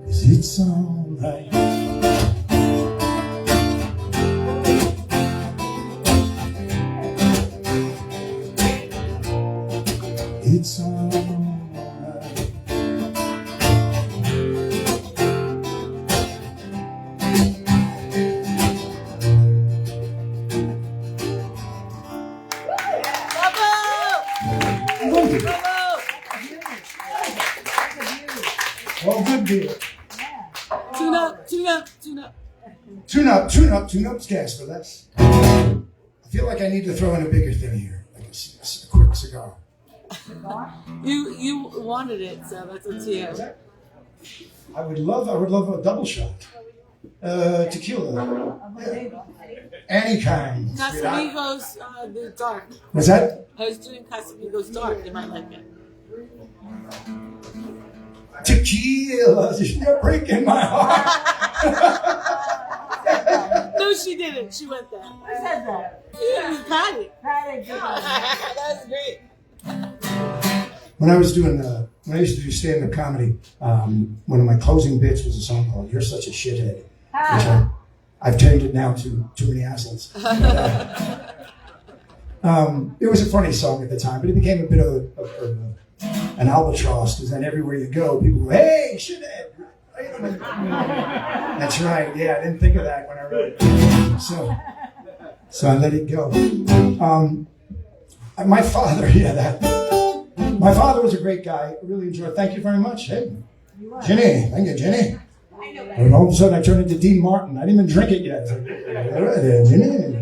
'cause it's alright. It's alright. Well, good deal. Tune up, tune up, tune up. Tune up's gas for this. I feel like I need to throw in a bigger thing here, like a quick cigar. You wanted it, so that's up to you. I would love a double shot. Tequila. Yeah. Any kind. Casamigos, the dark. What's that? I was doing Casamigos dark. You might like it. Tequila, you're breaking my heart. No, she didn't. She went there. I said that. You got it. Patty did that. That was great. When I used to do stand-up comedy, one of my closing bits was a song called "You're Such a Shithead," which I've changed it now to "Too Many Assholes." It was a funny song at the time, but it became a bit of an albatross, because then everywhere you go, people go, "Hey, shithead!" That's right. Yeah, I didn't think of that when I wrote it. So I let it go. My father, my father was a great guy. I really enjoyed it. Thank you very much. Hey, Jenny. Thank you, Jenny. And all of a sudden I turned into Dean Martin. I didn't even drink it yet. All right there, Jenny.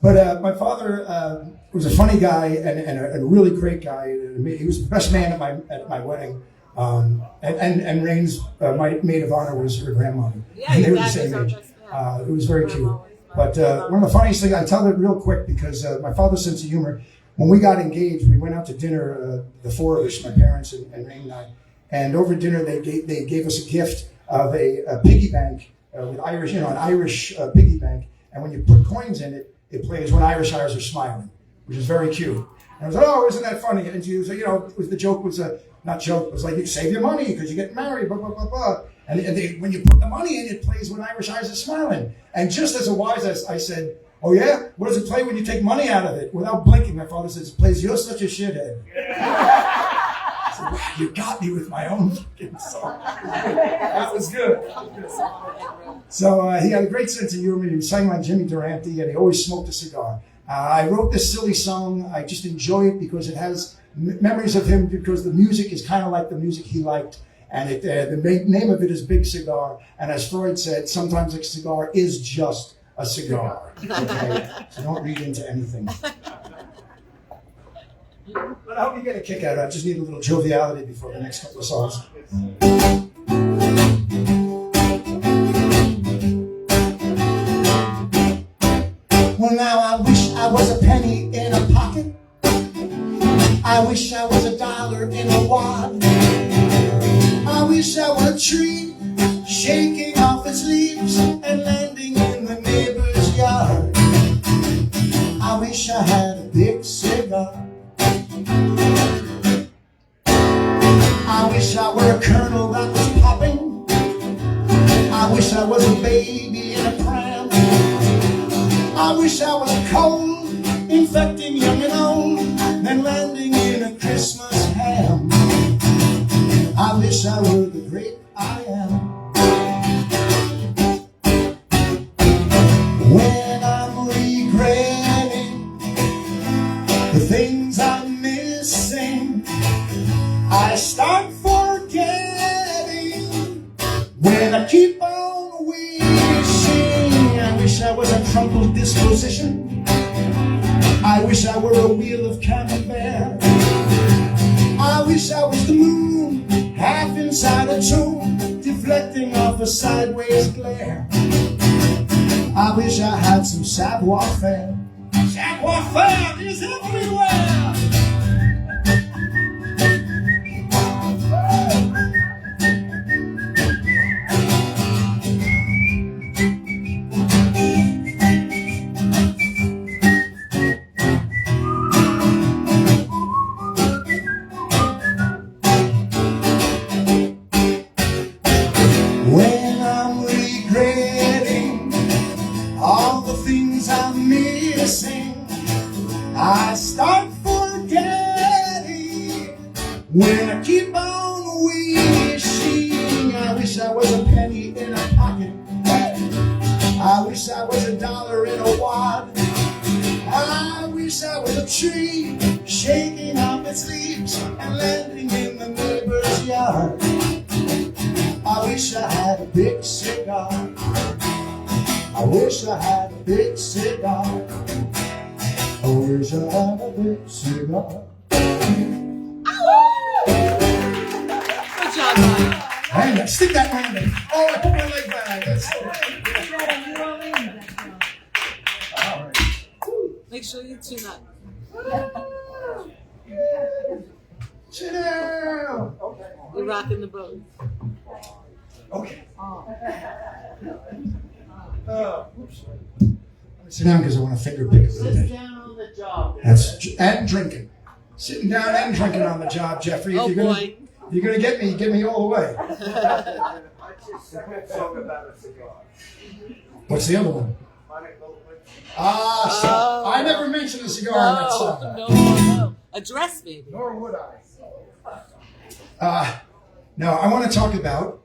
But my father was a funny guy and a really great guy. He was the best man at my wedding. And Rain's my maid of honor was her grandmother. Yeah, and they were the that same is our age. best man. It was very cute. But one of the funniest things, I tell it real quick because my father's sense of humor, when we got engaged, we went out to dinner, the four of us, my parents and Rain and I. And over dinner, they gave us a gift of a piggy bank with Irish, an Irish piggy bank. And when you put coins in it, it plays When Irish Eyes Are Smiling, which is very cute. And I was like, oh, isn't that funny? And she was like, the joke was not joke. It was like, you save your money because you get married, blah, blah, blah, blah. And when you put the money in, it plays When Irish Eyes Are Smiling. And just as a wise, I said, oh yeah? What does it play when you take money out of it? Without blinking, my father says, it plays You're Such a Shithead. I said, wow, you got me with my own fucking song. That was good. So he had a great sense of humor. He sang like Jimmy Durante, and he always smoked a cigar. I wrote this silly song. I just enjoy it because it has memories of him, because the music is kind of like the music he liked. And the name of it is Big Cigar. And as Freud said, sometimes a cigar is just a cigar. Okay? So don't read into anything. But I hope you get a kick out of it. I just need a little joviality before the next couple of songs. Well, now I wish I was a penny in a pocket. I wish I was $1 in a wad. I wish I were a tree shaking off its leaves and landing in the neighbor's yard. I wish I had a big cigar. I wish I were a kernel that was popping. I wish I was a baby in a pram. I wish I was a cold, infecting young and old, then landing in a Christmas ham. I wish I were the great I am. When I'm regretting the things I'm missing, I start forgetting when I keep on this position. I wish I were a wheel of camembert. I wish I was the moon, half inside a tomb, deflecting off a sideways glare. I wish I had some savoir-faire. Savoir-faire is everywhere. When I'm regretting all the things I'm missing, I start forgetting. When I keep on wishing, I wish I was a penny in a pocket. I wish I was a dollar in a wad. I wish I was a tree shaking off its leaves and landing in the neighbor's yard. I wish I had a big cigar. I wish I had a big cigar. I wish I had a big cigar. Good job, Mike. Hey, stick that landing. Oh, I put my leg back. That's all right. Make sure you tune up. Sit down. Okay. You're rocking the boat. Okay. Oops. Sit down because I want to finger pick a little Sit bit. down on the job. And drinking. Sitting down and drinking on the job, Jeffrey. Oh, If you're gonna, boy. if you're gonna get me all the way. I just talk about a cigar. What's the other one? Oh. I never mentioned a cigar on that song. No. A dress, maybe. Nor would I. No, I want to talk about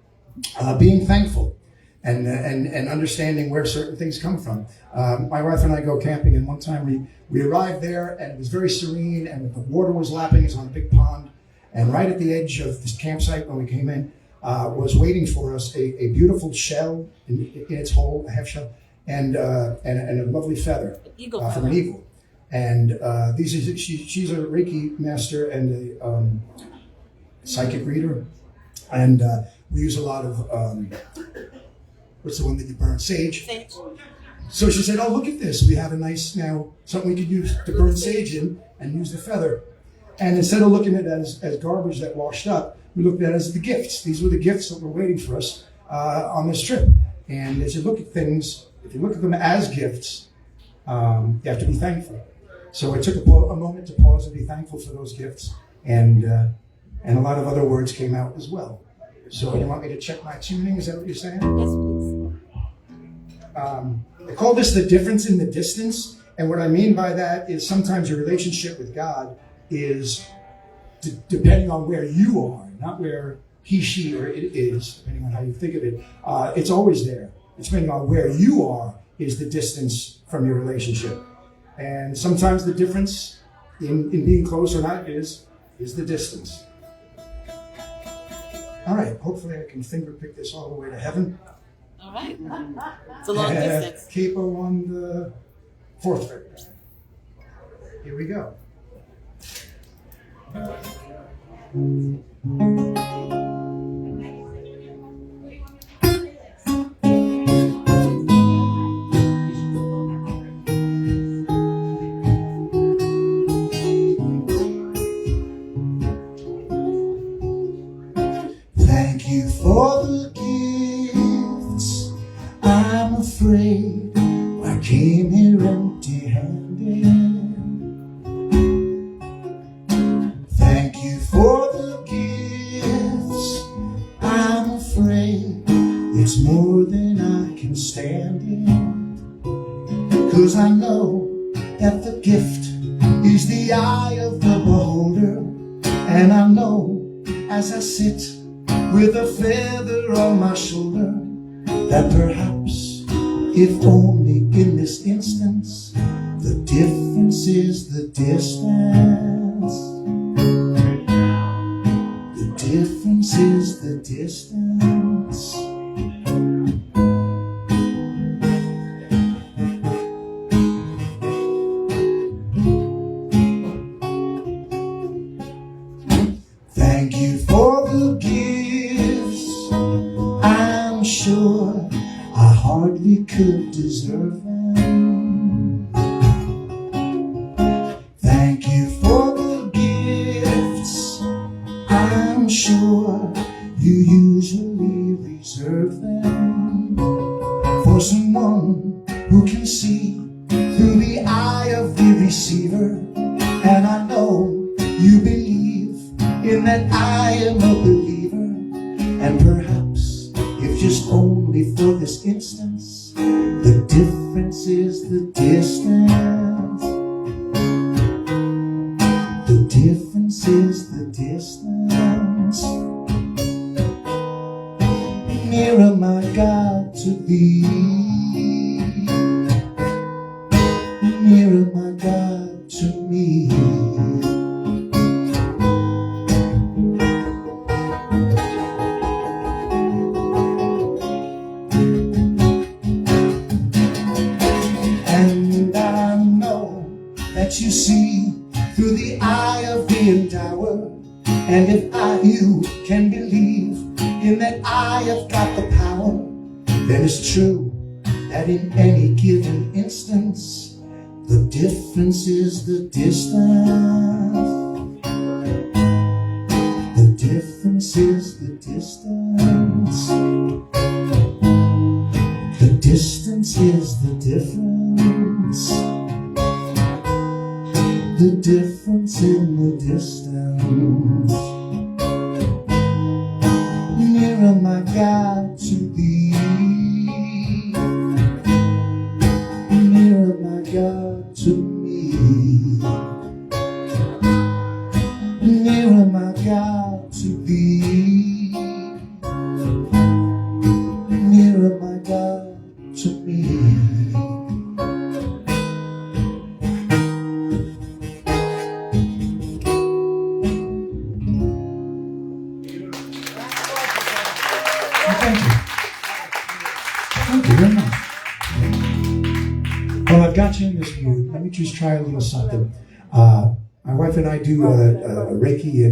being thankful and understanding where certain things come from. My wife and I go camping, and one time we arrived there, and it was very serene, and the water was lapping. It's on a big pond, and right at the edge of this campsite when we came in was waiting for us a beautiful shell in its hole, a half shell, and a lovely feather Eagle from an eagle. And she's a Reiki master and a psychic reader. And we use a lot of, what's the one that you burn? Sage. Sage. So she said, oh, look at this. We have a nice, something we could use to burn sage in and use the feather. And instead of looking at it as garbage that washed up, we looked at it as the gifts. These were the gifts that were waiting for us on this trip. And as you look at things, if you look at them as gifts, you have to be thankful. So I took a moment to pause and be thankful for those gifts. And a lot of other words came out as well. So you want me to check my tuning? Is that what you're saying? Yes, please. I call this the difference in the distance. And what I mean by that is sometimes your relationship with God is depending on where you are, not where he, she, or it is, depending on how you think of it. It's always there. It's depending on where you are is the distance from your relationship. And sometimes the difference in being close or not is the distance. All right, hopefully I can finger pick this all the way to heaven. All right. It's a long distance. Capo on the 4th fret. Here we go. Thank you for the gifts. I'm afraid I came here empty-handed. Thank you for the gifts. I'm afraid it's more than I can stand it. 'Cause I know that the gift is the eye of the beholder. And I know as I sit with a feather on my shoulder that perhaps, if only in this instance, the difference is the distance. The difference is the distance. I'm sure I hardly could deserve them. Thank you for the gifts. I'm sure you usually reserve them for someone who can see through the eye of the receiver. And I know you believe in that I am a believer. And perhaps, if just only for this instance, the difference is the distance. The difference is the distance. Nearer, my God, to thee. Nearer, my God, to me. And I know that you see through the eye of the endower. And if you can believe in that I have got the power, then it's true that in any given instance, the difference is the distance. The difference is the distance. The distance is the difference. The difference in the distance. Nearer, my God, to thee. Nearer, my God, to me. Nearer, my God, to thee. Nearer, my God, to me. Thank you. Thank you very much. Well, I've got you in this mood. Let me just try a little something. My wife and I do a Reiki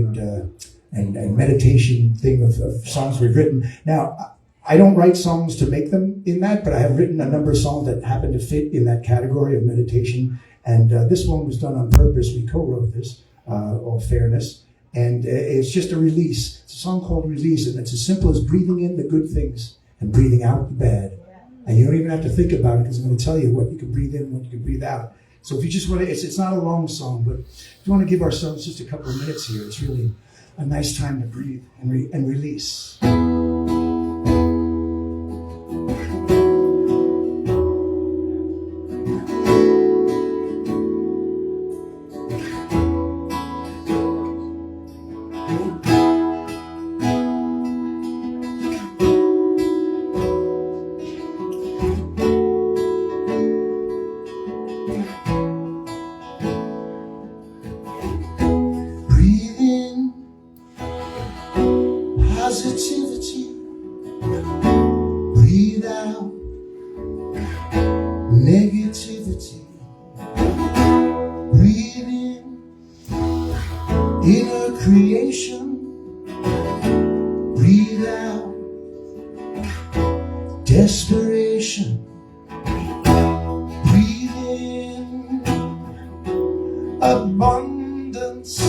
and meditation thing of songs we've written. Now, I don't write songs to make them in that, but I have written a number of songs that happen to fit in that category of meditation. And this one was done on purpose. We co-wrote this, all fairness. And it's just a release. It's a song called Release, and it's as simple as breathing in the good things and breathing out the bad. And you don't even have to think about it, because I'm going to tell you what you can breathe in and what you can breathe out. So if you just want to, it's not a long song, but if you want to give ourselves just a couple of minutes here, it's really a nice time to breathe and release. Positivity, breathe out negativity, breathe in inner creation, breathe out desperation, breathe in abundance,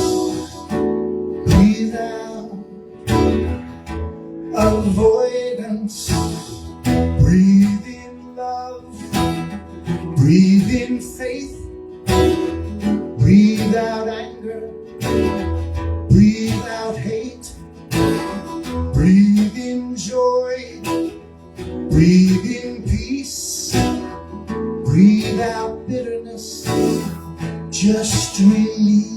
breathe out avoidance, breathe in love, breathe in faith, breathe out anger, breathe out hate, breathe in joy, breathe in peace, breathe out bitterness, just release.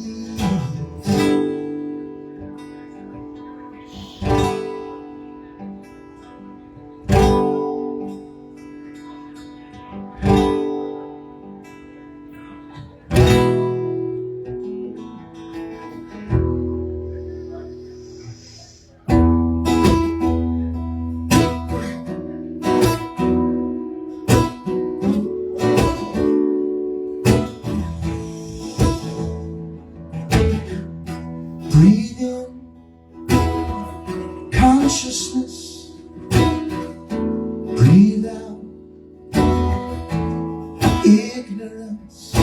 ignorance.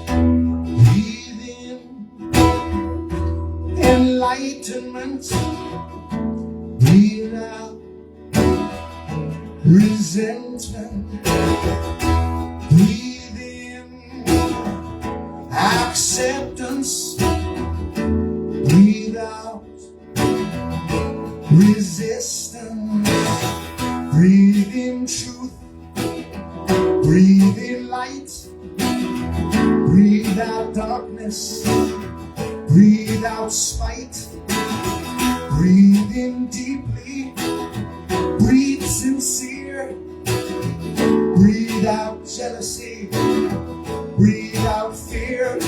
Breathe in enlightenment. Breathe out resentment. Breathe in acceptance. Breathe out resistance. Breathe in truth. Breathe in light. Breathe out darkness. Breathe out spite. Breathe in deeply. Breathe sincere. Breathe out jealousy. Breathe out fear.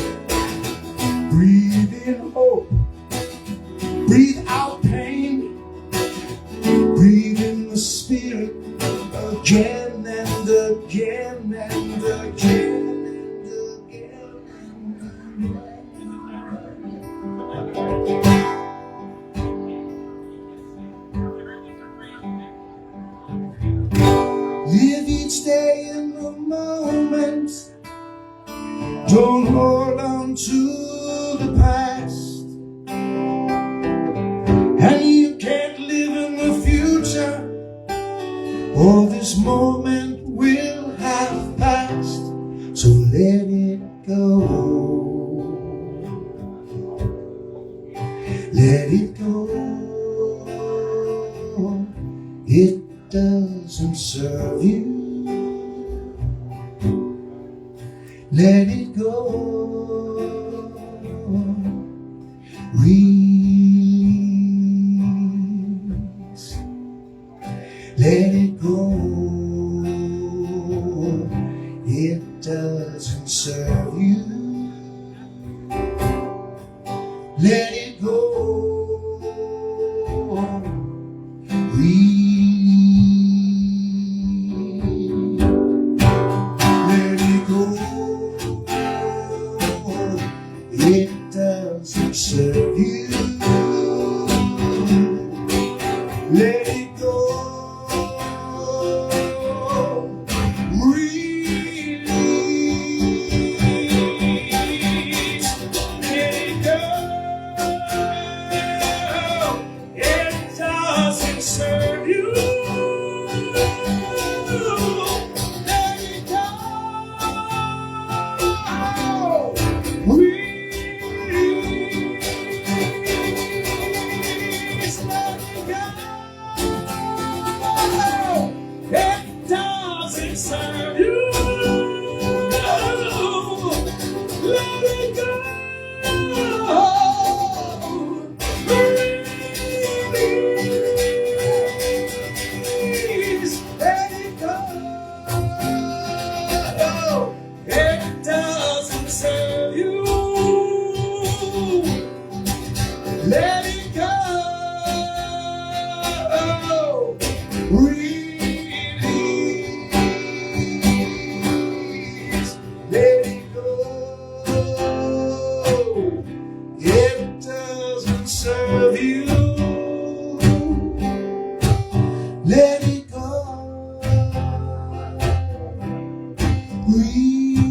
Breathe in hope. Breathe out pain. Breathe in the spirit again and again and again and again. Live each day in the moment. Don't hold on to the past. And you can't live in the future, or this moment will have passed. So let it go. Let it go. It doesn't serve you. Let it go. Release. Let it go. It doesn't serve you. Let it go. Let it go. It doesn't serve you. Let it go. Release. Let it go. It doesn't serve you. Let it go. Release. Let it go. It doesn't serve you. Let it go. Release. Let it go. It doesn't serve you. Let it go. Release. Let it go. It doesn't serve you. Let it go. Release.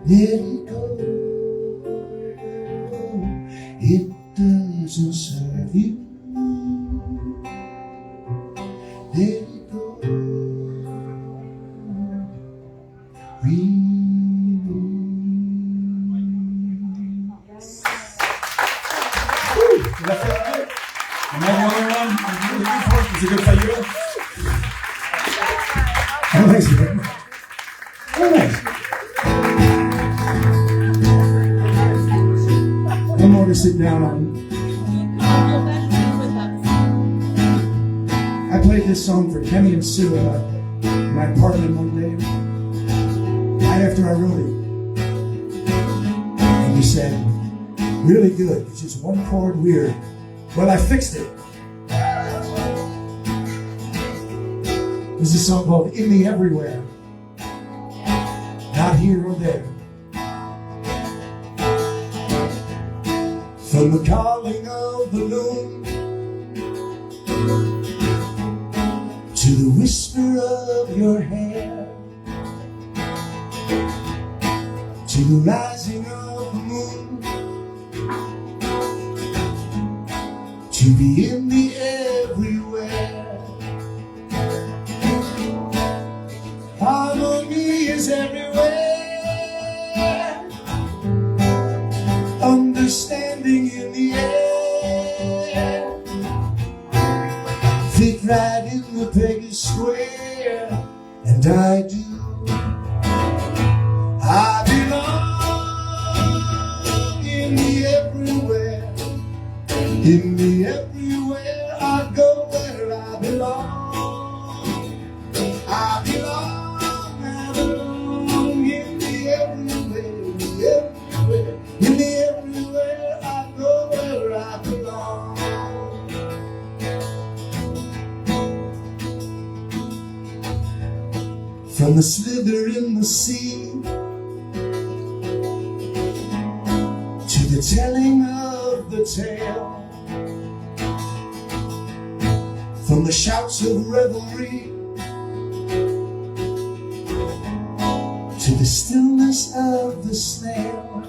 Let it go. It doesn't serve you. Let it go. Did that feel good? Am I the only one? Is it good for you? Oh, nice. Oh, nice. One more to sit down on. I played this song for Kenny and Sue in my apartment one day, right after I wrote it. And he said, really good, it's just one chord weird. Well, I fixed it. There's a song called In the Everywhere. Not here or there. From the calling of the loon to to the whisper of your hair, to the rising of the moon, to be in the everywhere. Harmony is everywhere, understanding in the air, fit right in the peggy square. And I do, I belong in the everywhere, in the everywhere. I go where I belong. I belong in the everywhere, in the everywhere, in the everywhere. I go where I belong. From the slither in the sea to the telling of the tale, from the shouts of revelry to the stillness of the snail,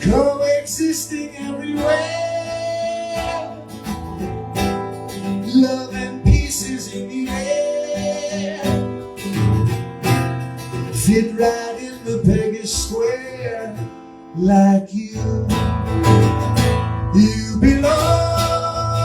coexisting everywhere. Love and peace is in the air, fit right in the peggy square. Like you, you belong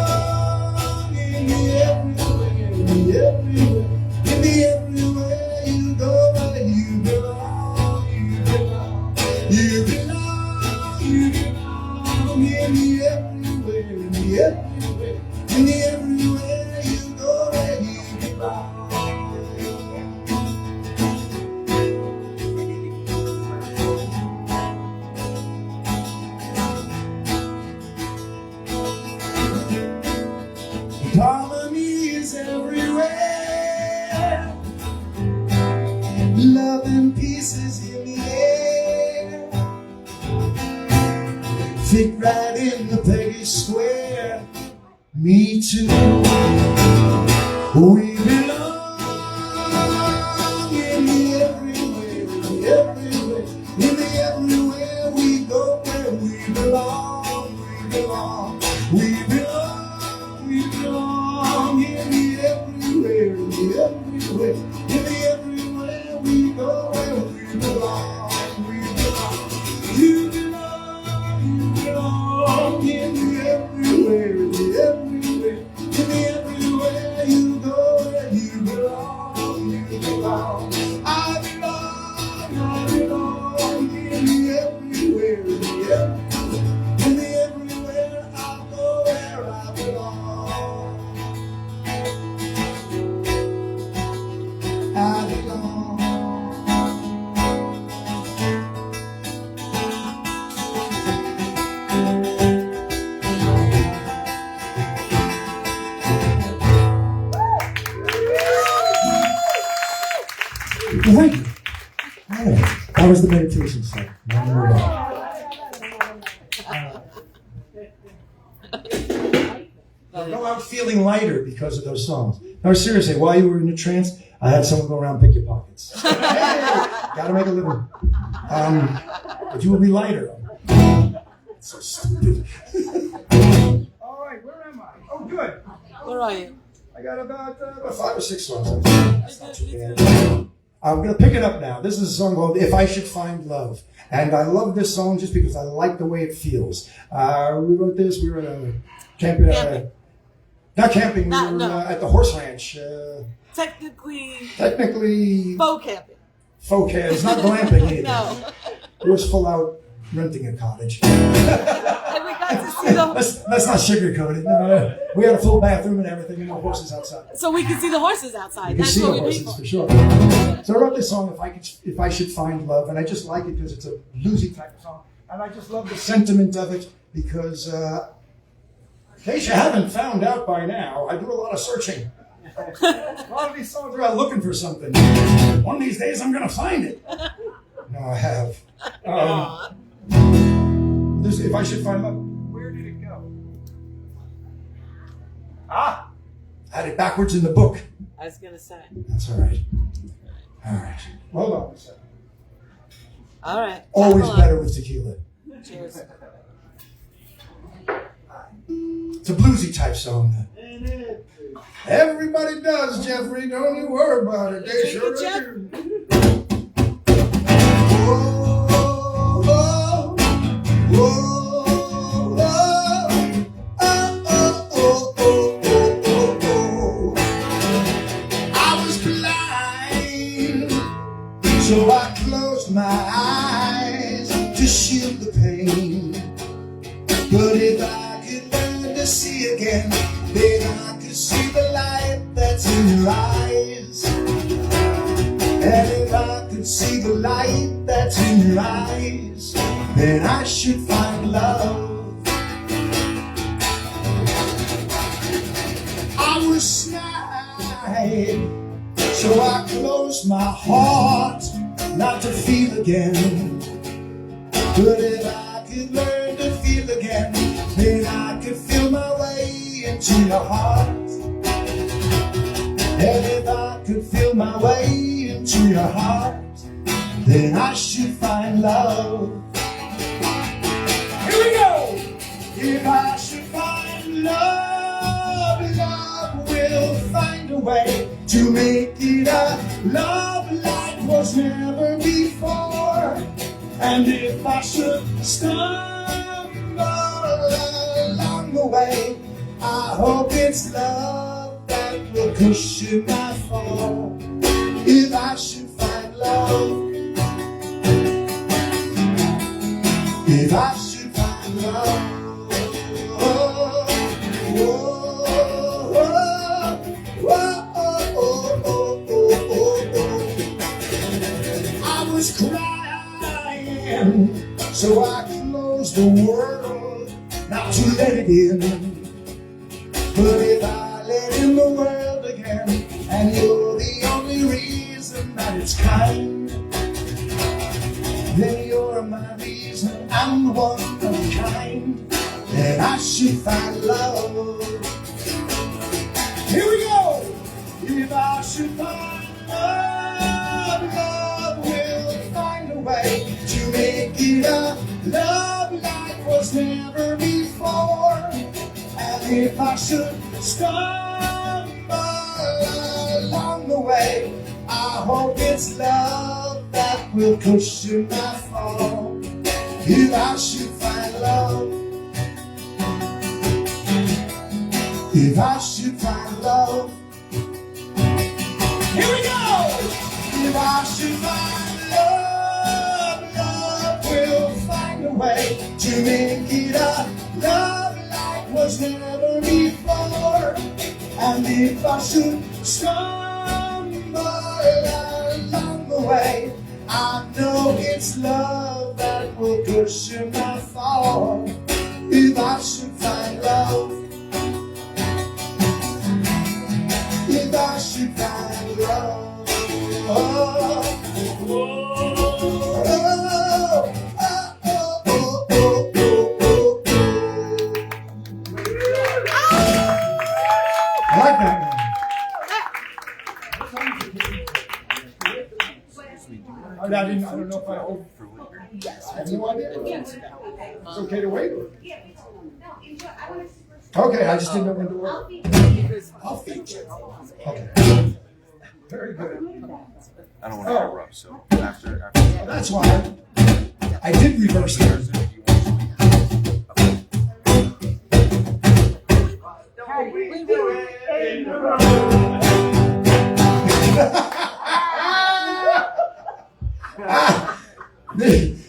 in the everywhere, in the everywhere, in the everywhere. You go where you belong, you belong, you belong, you belong in the everywhere, in the everywhere, in the everywhere. You go where you belong. Harmony is everywhere, love and peace is in the air, fit right in the peggy square. Me too, we belong in the everywhere, in the everywhere, in the everywhere. We go where we belong, we belong, we belong. We belong in the everywhere, in the everywhere, in the everywhere. We go where we belong, we belong. You belong in the everywhere, in the everywhere, in the everywhere. You go where you belong, you belong. I belong in the everywhere, in the everywhere, in the everywhere. I'll go where I belong. I belong. Thank you. All right. That was the meditation song. Number one. Go out feeling lighter because of those songs. No, seriously, while you were in a trance, I had someone go around and pick your pockets. Hey, gotta make a living. But you will be lighter. It's so stupid. All right, where am I? Oh, good. Where are you? I got about 5 or 6 songs. That's not too bad. I'm going to pick it up now. This is a song called If I Should Find Love. And I love this song just because I like the way it feels. We wrote this, we were at a camping. Not camping, we were at the horse ranch. Technically, Technically, faux camping. It's not glamping either. No. It was full out renting a cottage. And we got to see the, Let's not sugarcoat it. No. We had a full bathroom and everything, and no horses outside. so we could see the horses outside. You can That's see what the we paid horses for. for sure. So I wrote this song, If I Should Find Love, and I just like it because it's a bluesy type of song. And I just love the sentiment of it because, in case you haven't found out by now, I do a lot of searching. A lot of these songs are out looking for something. One of these days I'm going to find it. No, I have. This, If I Should Find Love. Where did it go? Ah! Had it backwards in the book. I was gonna say. That's all right. All right. Hold on a second. All right. Always Hold on. better with tequila. Cheers. It's a bluesy type song. Everybody does, Jeffrey. Don't you worry about it. They Take sure it, Jeff. do. Whoa, whoa, whoa, whoa, oh, oh, oh, oh, oh, oh, oh. I was blind, so I closed my eyes to shield the pain. But if I could learn to see again, then I could see the light that's in your eyes. And if I could see the light that's in your eyes, then I should find love. I was snide, so I closed my heart not to feel again. But if I could learn to feel again, then I could feel my way into your heart. And if I could feel my way into your heart, then I should find love. Here we go! If I should find love, love will find a way to make it a love like was never before. And if I should stumble along the way, I hope it's love that will cushion my fall. If I should find love, if I should find love, oh, oh, oh, oh, oh, oh, oh, oh. I was crying, so I closed the world not to let it in. But if I let in the world again, and you're the only reason that it's kind, then you're my reason, I'm the one of a kind, and I should find love. Here we go! If I should find love, love will find a way to make it a love like was never before. And if I should stumble along the way, I hope it's love that will cushion my fall. If I should find love, if I should find love, here we go! If I should find love, love will find a way to make it a love like was never before. And if I should stumble along the way, I know it's love that will cushion my fall. If I should find love, if I should find love, oh, oh, oh, oh, oh, oh, oh, oh, oh. I like that one. I don't know if I hold. I have no idea. It's okay to wait. Okay, I just didn't know when to work. I'll feed you. Okay. Very good. I don't want to interrupt, so after. That's why I did reverse here.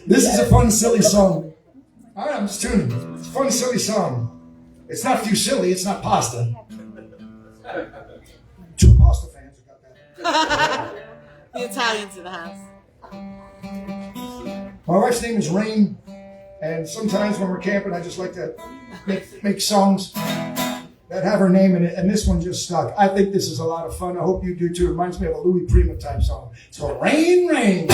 This is a fun, silly song. All right, I'm just tuning. It's a fun, silly song. It's not fusilli, it's not pasta. Two pasta fans who got that. The Italians in the house. My wife's name is Rain, and sometimes when we're camping, I just like to make songs that have her name in it, and this one just stuck. I think this is a lot of fun. I hope you do too. It reminds me of a Louis Prima type song. So Rain, Rain.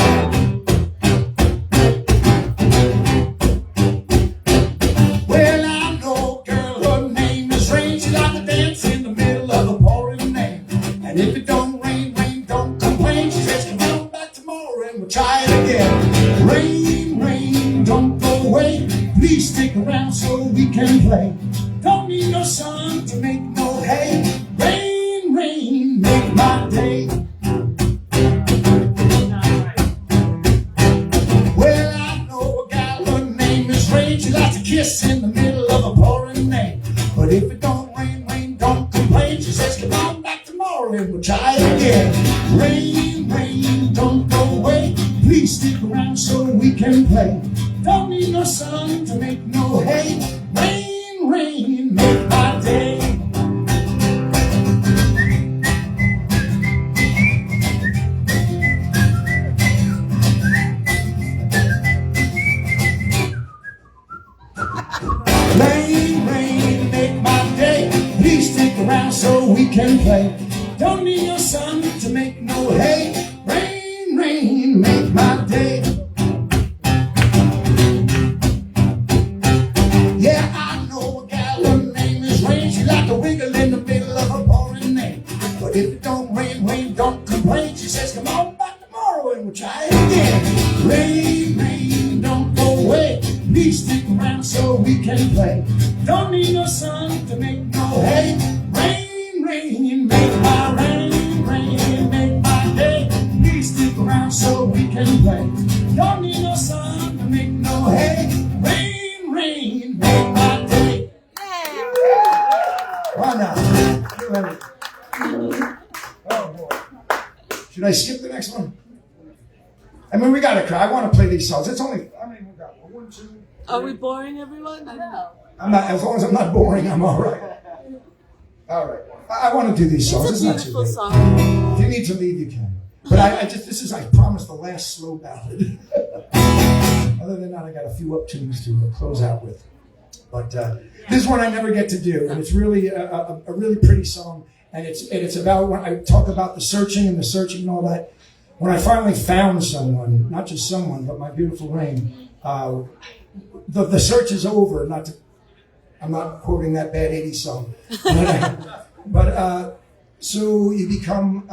Well, I know a girl, her name is Rain. She likes to dance in the middle of the pouring we can play. Don't need no sun to make no hay. Rain, rain, make my day. Well, I know a gal, her name is Rain. She likes to kiss in the middle of a pouring rain. But if it don't rain, rain, don't complain. She says, come on back tomorrow and we'll try again. Rain, rain, don't go away. Please stick around so we can play. Don't need no sun to make no hay. Rain, rain, make my day. Rain, rain, make my day. Please stick around so we can play. Don't need no sun to make no hay. Rain, rain, make my day. Yeah, I know a gal, her name is Rain. She like to wiggle in the middle of a pouring rain. But if it don't rain, rain, don't complain. She says, come on back tomorrow and we'll try again. Rain, rain, don't go away. Please stick around so we can play. Don't need no sun to make no hay. Rain, rain, make my rain, rain, make my day. Please stick around so we can play. Don't need no sun to make no hay. Rain, rain, make my day. Why not? You ready? Oh boy. Should I skip the next one? I mean, we gotta cry. I want to play these songs. It's only, I mean, we got 1, 2. Are we boring everyone? No. I'm not, as long as I'm not boring, I'm all right. All right. I want to do these songs. It's a not too beautiful late. song. If you need to leave, you can. But this is, I promise, the last slow ballad. Other than that, I got a few up tunes to close out with. But this one I never get to do, and it's really a really pretty song. And it's about when I talk about the searching and all that. When I finally found someone, not just someone, but my beautiful Rain, the search is over. I'm not quoting that bad 80s song. But so you become,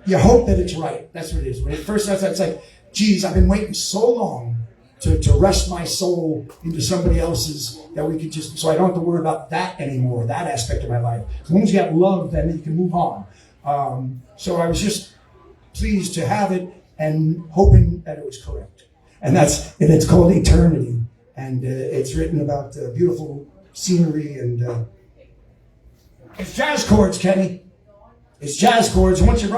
you hope that it's right. That's what it is. When it first starts out, it's like, geez, I've been waiting so long to rest my soul into somebody else's that we could just, so I don't have to worry about that anymore, that aspect of my life. As long as you got love, then you can move on. So I was just pleased to have it and hoping that it was correct. And it's called Eternity. And it's written about beautiful scenery and it's jazz chords, Kenny. It's jazz chords. And once you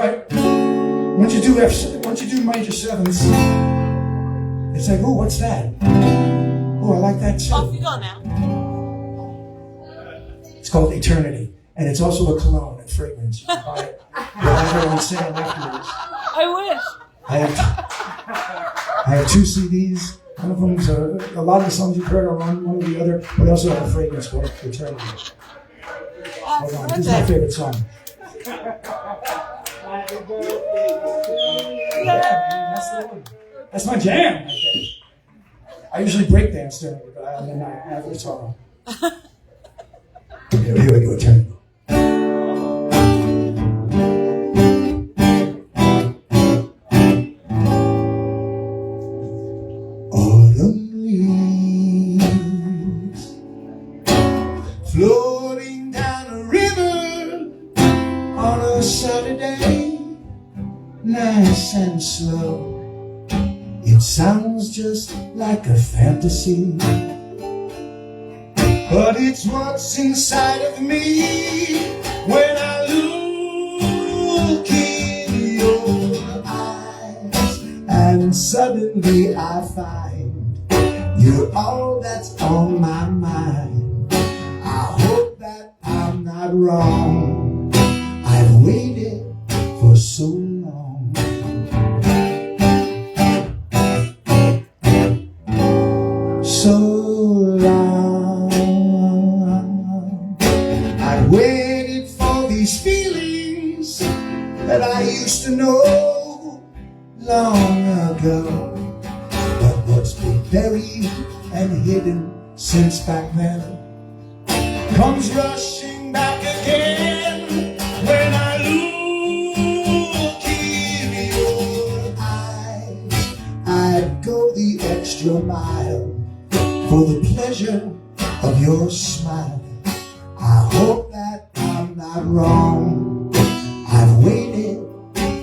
do major sevens, it's like, oh, what's that? Oh, I like that too. Off you go now. It's called Eternity. And it's also a cologne and fragrance. You can buy it. You'll have it on sale afterwards. I wish. I have 2 CDs. One of them's a lot of the songs you've heard are on one or the other, but I also have a fragrance called Eternity. Hold on, this is my favorite song. That's my jam. I usually break dance during it, but I have this song. Here we go, Eternity. Floating down a river on a Saturday, nice and slow. It sounds just like a fantasy, but it's what's inside of me when I look in your eyes, and suddenly I find you're all that's on my mind. I hope that I'm not wrong. I've waited for so long. So long. I've waited for these feelings that I used to know long ago. But what's been buried and hidden since back then comes rushing back again when I look in your eyes. I'd go the extra mile for the pleasure of your smile. I hope that I'm not wrong. I've waited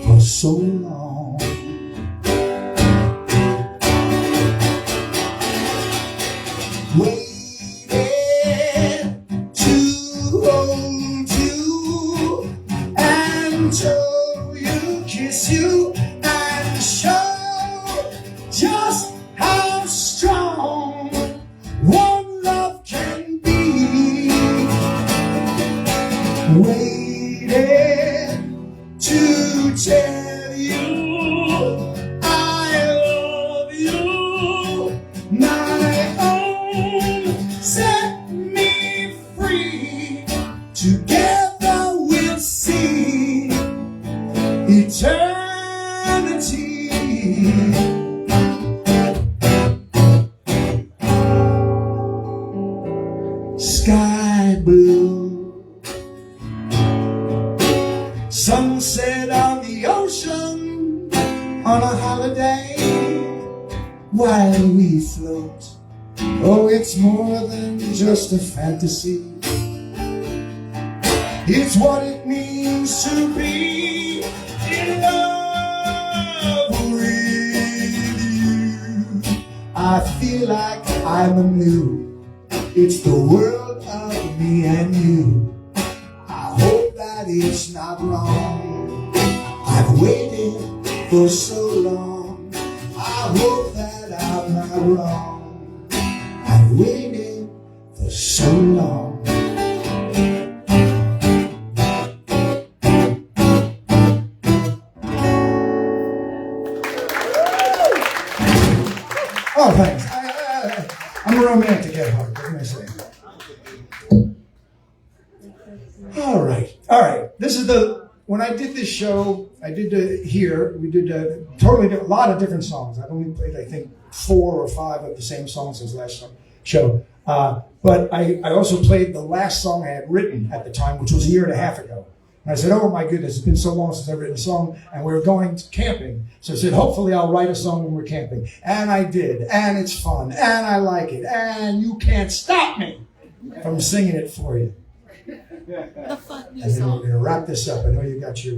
for so long. Waited to hold you and show you, kiss you and show just how strong one love can be. Waited to tell you I love you, my own, set me free. Together we'll see eternity. Sky blue, sunset on the ocean, on a holiday while we float. Oh, it's more than just a fantasy. It's what it means to be in love with you. I feel like I'm anew. It's the world of me and you. I hope that it's not wrong. I've waited for so long. I hope that I'm not wrong. I've waited for so long. Oh, thanks. I'm a romantic at heart. What can I say? All right. This is when I did this show, I did here, we did a lot of different songs. I've only played, I think, 4 or 5 of the same songs as last show. But I also played the last song I had written at the time, which was a year and a half ago. And I said, oh my goodness, it's been so long since I've written a song, and we were going camping. So I said, hopefully I'll write a song when we're camping. And I did, and it's fun, and I like it, and you can't stop me from singing it for you. The fun new And then we're song. going to wrap this up. I know you got your...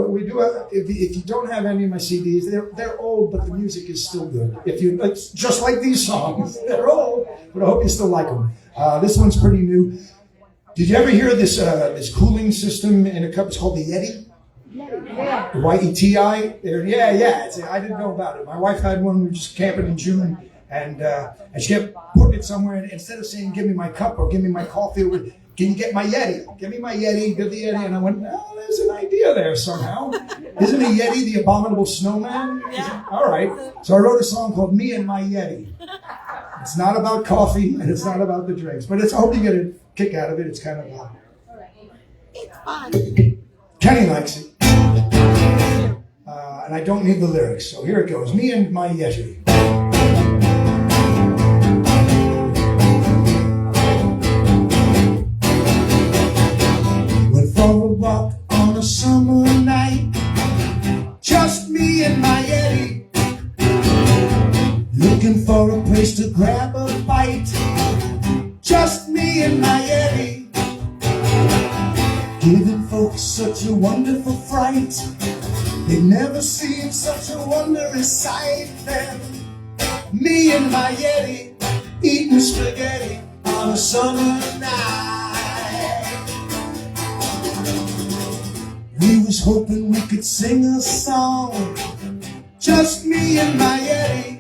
we do. If you don't have any of my CDs, they're old, but the music is still good. It's just like these songs, they're old, but I hope you still like them. This one's pretty new. Did you ever hear this cooling system in a cup? It's called the Yeti. Yeah. The Y-E-T-I. Yeah. I didn't know about it. My wife had one. We were just camping in June, and she kept putting it somewhere. And instead of saying, "Give me my cup" or "Give me my coffee," "Can you get my Yeti? Give me my Yeti. Give the Yeti." And I went, "Oh, there's an idea there somehow. Isn't a Yeti the abominable snowman?" Yeah. All right. So I wrote a song called "Me and My Yeti." It's not about coffee, and it's not about the drinks, but I hope you get a kick out of it. It's kind of It's fun. Kenny likes it. And I don't need the lyrics, so here it goes. Me and my Yeti. Went for a walk on a summer night, just me and my Yeti, looking for a place to grab a bite, just me and my Yeti, giving folks such a wonderful fright. They've never seen such a wondrous sight. Then me and my Yeti eating spaghetti on a summer night. We was hoping we could sing a song, just me and my Yeti.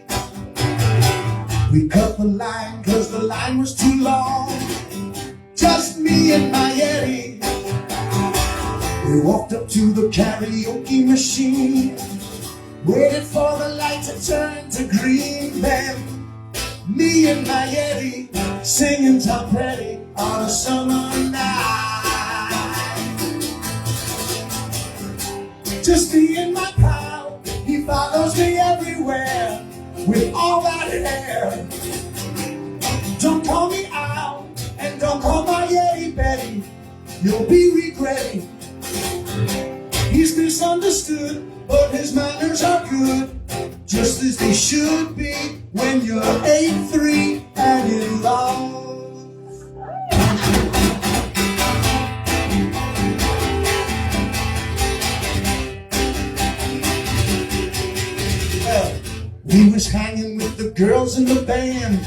We cut the line cause the line was too long, just me and my Yeti. We walked up to the karaoke machine, waited for the light to turn to green. Then me and my Yeti singing Tom Petty on a summer night. Just me and my pal, he follows me everywhere with all that hair. Don't call me Al and don't call my Yeti Betty, you'll be regretting. He's misunderstood, but his manners are good, just as they should be when you're 8'3" and in love. Well, we was hanging with the girls in the band,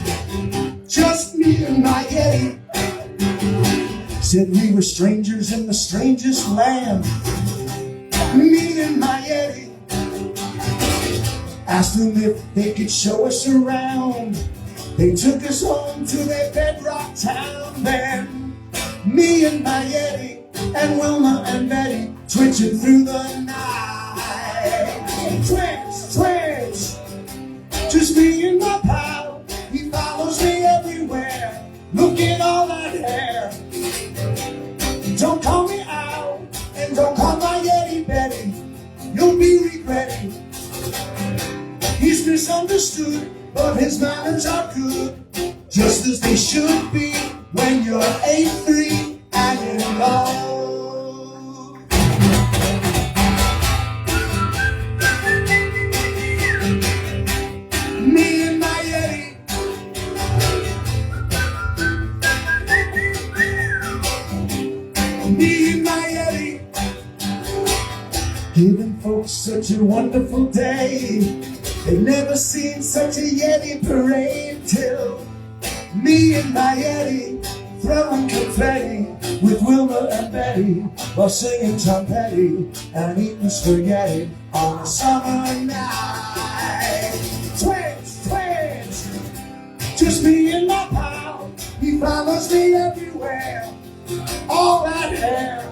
just me and my Yeti. Said we were strangers in the strangest land, me and my Yeti. Asked them if they could show us around. They took us home to their bedrock town. Then me and my Yeti and Wilma and Betty twitching through the night. Twitch, twitch, just me and my pal. He follows me everywhere. Look at all that hair. Don't call me out and don't call my Yeti Betty. You'll be regretting. He's misunderstood, but his manners are good, just as they should be when you're 8'3" and in love. Me and my Yeti. Me and my Yeti. Giving folks such a wonderful day. They've never seen such a Yeti parade till me and my Yeti throwing confetti with Wilma and Betty while singing Tom Petty and eating spaghetti on a summer night. Twitch, twitch, just me and my pal. He follows me everywhere. All that hair.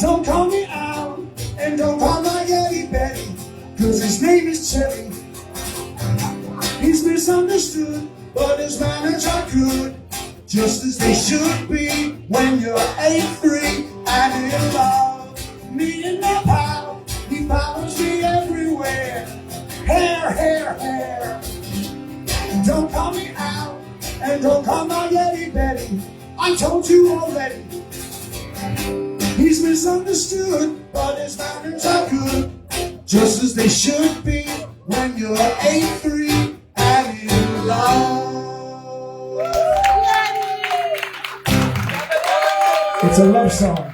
Don't call me out and don't call my Yeti Betty, 'cause his name is Chetty. He's misunderstood, but his manners are good, just as they should be when you're 8'3" and in love. Me and my pal, he follows me everywhere. Hair, hair, hair. Don't call me out and don't call my Yeti Betty. I told you already. He's misunderstood, but his manners are good, just as they should be when you're 8'3" and in love. It's a love song.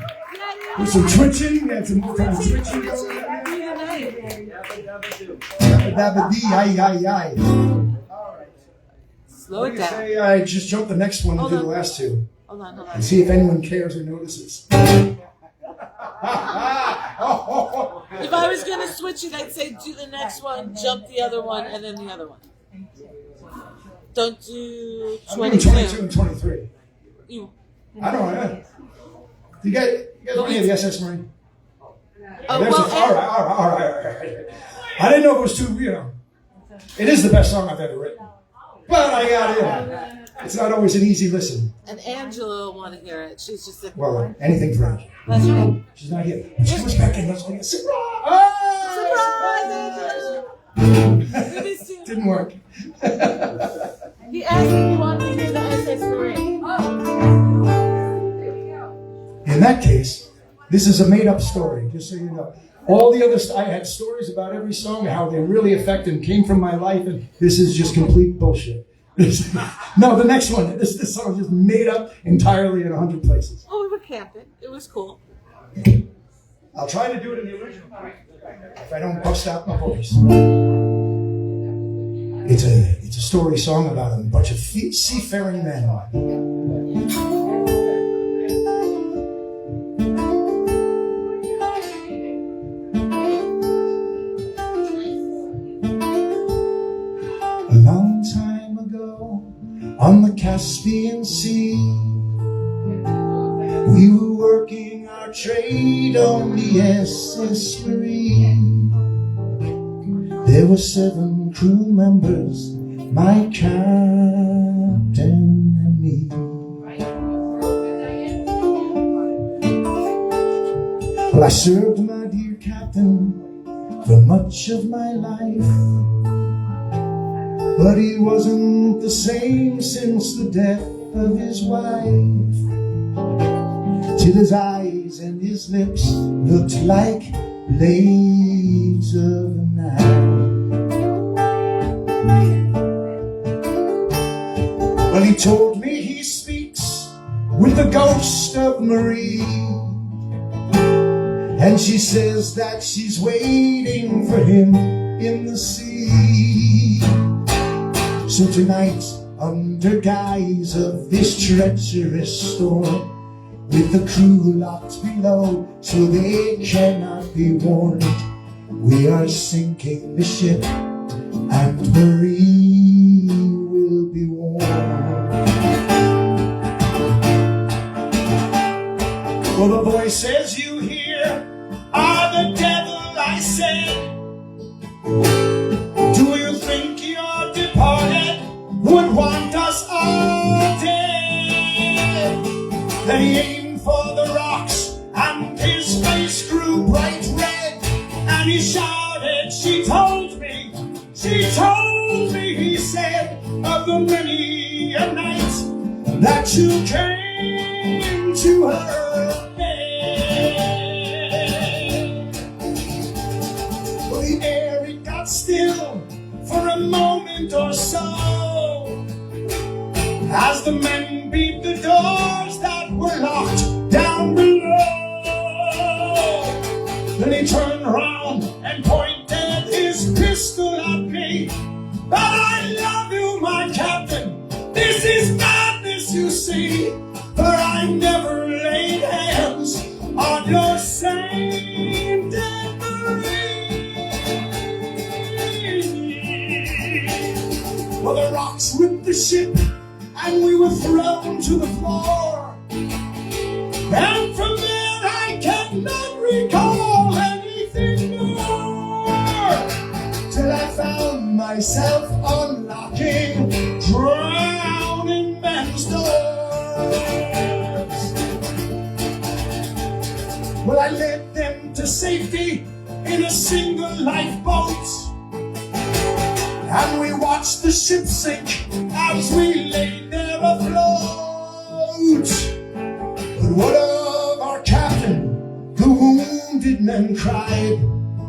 With some twitching, we had some more kind of twitching going on. Dabba-dabba-dee, aye. Slow it down. Say I just jump the next one and do the last two. Hold on. And see if anyone cares or notices. If I was going to switch it, I'd say do the next one, jump the other one, and then the other one. Don't do I'm doing 22. 22 and 23. You, I don't know. You guys looking at the SS Marine? oh, There's well, all right. I didn't know it was too, it is the best song I've ever written. But I got it. It's not always an ezy listen. and Angela will want to hear it. She's just a... Well, anything for Angela. That's right. She's not here. When she comes back in, let's go get surprise! Surprise! Didn't work. He asked if you wanted to hear the SS Parade. In that case, this is a made-up story, just so you know. All the other I had stories about every song, how they really affected and came from my life, and this is just complete bullshit. No, the next one. This song is just made up entirely in 100 places. Oh, we were camping. It was cool. I'll try to do it in the original if I don't bust out my voice. It's a story song about a bunch of seafaring men. A long time ago, on the Caspian Sea, we were working our trade on the SS Marine. There were 7 crew members, my captain and me. Well, I served my dear captain for much of my life, but he wasn't the same since the death of his wife. Till his eyes and his lips looked like blades of a knife. He told me he speaks with the ghost of Marie, and she says that she's waiting for him in the sea. So tonight, under guise of this treacherous storm, with the crew locked below so they cannot be warned, we are sinking the ship and Marie will be warned. Well, the voices you hear are the devil, I said. Do you think your departed would want us all dead? Then he aimed for the rocks and his face grew bright red, and he shouted, she told me, he said, of the many a night that you came to her bed. Well, the air, it got still for a moment or so, as the men beat the doors that were locked down below. Then he turned around and pointed his pistol at me. But I love you, my captain, this is madness, you see, for I never laid hands on your saint Marie. Well, the rocks ripped the ship and we were thrown to the floor, and from there I cannot recall anything more, till I found myself unlocking drowning men's doors. Well, I led them to safety in a single lifeboat, and we watched the ship sink as we lay there afloat. But what of our captain? The wounded men cried.